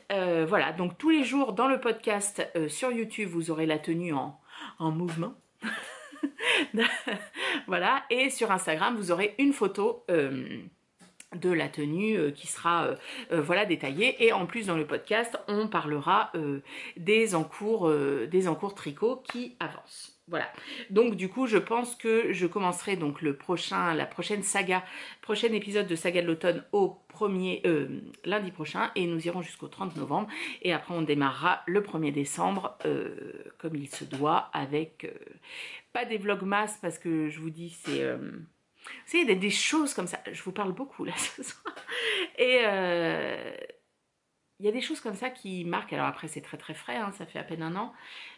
Voilà, donc tous les jours dans le podcast sur YouTube, vous aurez la tenue en mouvement. Voilà, et sur Instagram, vous aurez une photo de la tenue qui sera voilà, détaillée, et en plus dans le podcast on parlera des encours tricot qui avancent. Voilà, donc du coup je pense que je commencerai donc la prochain épisode de Saga de l'automne au lundi prochain, et nous irons jusqu'au 30 novembre et après on démarrera le 1er décembre comme il se doit, avec pas des vlogmas parce que je vous dis c'est... vous savez, il y a des choses comme ça, je vous parle beaucoup là ce soir, et il y a des choses comme ça qui marquent. Alors après c'est très frais, hein, ça fait à peine un an,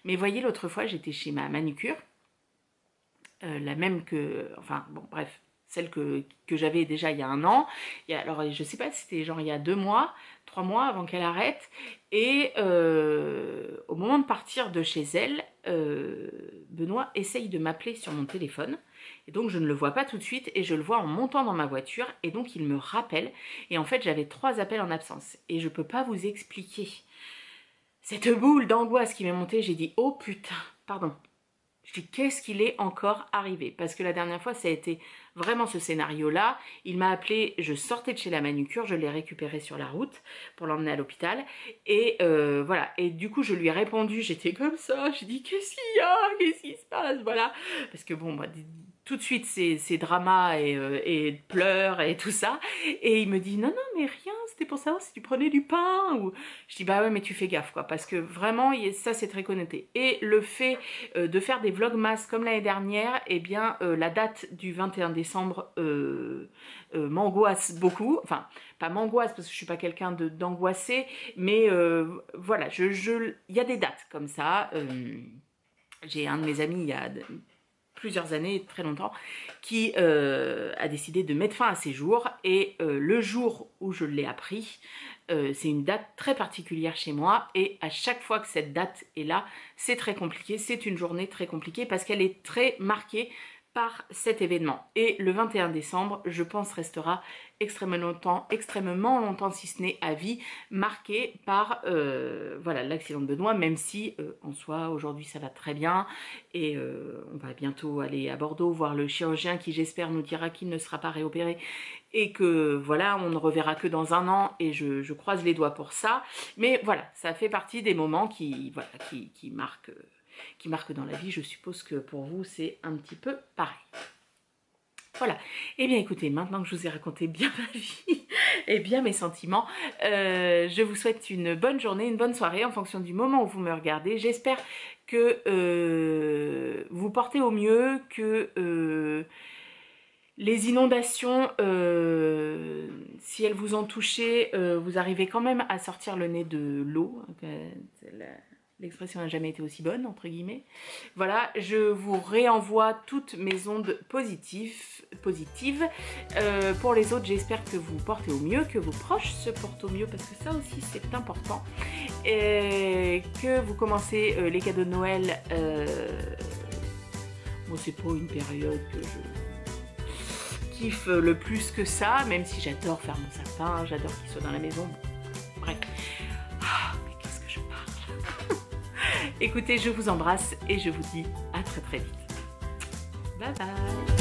mais voyez, l'autre fois j'étais chez ma manucure, la même que, enfin bon bref, celle que j'avais déjà il y a 1 an. Alors je sais pas si c'était genre il y a 2 mois, 3 mois avant qu'elle arrête. Et au moment de partir de chez elle, Benoît essaye de m'appeler sur mon téléphone. Et donc je ne le vois pas tout de suite et je le vois en montant dans ma voiture. Et donc il me rappelle. Et en fait j'avais 3 appels en absence. Et je peux pas vous expliquer cette boule d'angoisse qui m'est montée. J'ai dit oh putain, pardon. Je dis qu'est-ce qu'il est encore arrivé? Parce que la dernière fois, ça a été vraiment ce scénario-là. Il m'a appelé, je sortais de chez la manucure, je l'ai récupéré sur la route pour l'emmener à l'hôpital. Et voilà, et du coup, je lui ai répondu, j'étais comme ça, j'ai dit qu'est-ce qu'il y a? Qu'est-ce qui se passe? Voilà, parce que bon, moi, tout de suite, c'est drama et pleurs et tout ça. Et il me dit non, non, mais rien, c'était pour savoir si tu prenais du pain. Ou... Je dis bah ouais, mais tu fais gaffe, quoi, parce que vraiment, ça, c'est très connoté. Et le fait de faire des vlogmas comme l'année dernière, eh bien, la date du 21 décembre m'angoisse beaucoup. Enfin, pas m'angoisse parce que je suis pas quelqu'un d'angoissé, mais voilà, il y a des dates comme ça. J'ai un de mes amis, il y a plusieurs années, très longtemps, qui a décidé de mettre fin à ses jours. Et le jour où je l'ai appris, c'est une date très particulière chez moi. Et à chaque fois que cette date est là, c'est très compliqué. C'est une journée très compliquée parce qu'elle est très marquée par cet événement. Et le 21 décembre, je pense, restera extrêmement longtemps, si ce n'est à vie, marqué par voilà, l'accident de Benoît, même si en soi, aujourd'hui, ça va très bien. Et on va bientôt aller à Bordeaux voir le chirurgien qui, j'espère, nous dira qu'il ne sera pas réopéré et que voilà, on ne reverra que dans 1 an, et je croise les doigts pour ça. Mais voilà, ça fait partie des moments qui marquent dans la vie. Je suppose que pour vous, c'est un petit peu pareil. Voilà. Eh bien, écoutez, maintenant que je vous ai raconté bien ma vie et bien mes sentiments, je vous souhaite une bonne journée, une bonne soirée en fonction du moment où vous me regardez. J'espère que vous portez au mieux, que les inondations, si elles vous ont touché, vous arrivez quand même à sortir le nez de l'eau. L'expression n'a jamais été aussi bonne, entre guillemets. Voilà, je vous réenvoie toutes mes ondes positives. Pour les autres, j'espère que vous portez au mieux, que vos proches se portent au mieux, parce que ça aussi, c'est important. Et que vous commencez les cadeaux de Noël. Bon, c'est pas une période que je kiffe le plus que ça, même si j'adore faire mon sapin, j'adore qu'il soit dans la maison. Bref. Écoutez, je vous embrasse et je vous dis à très très vite. Bye bye.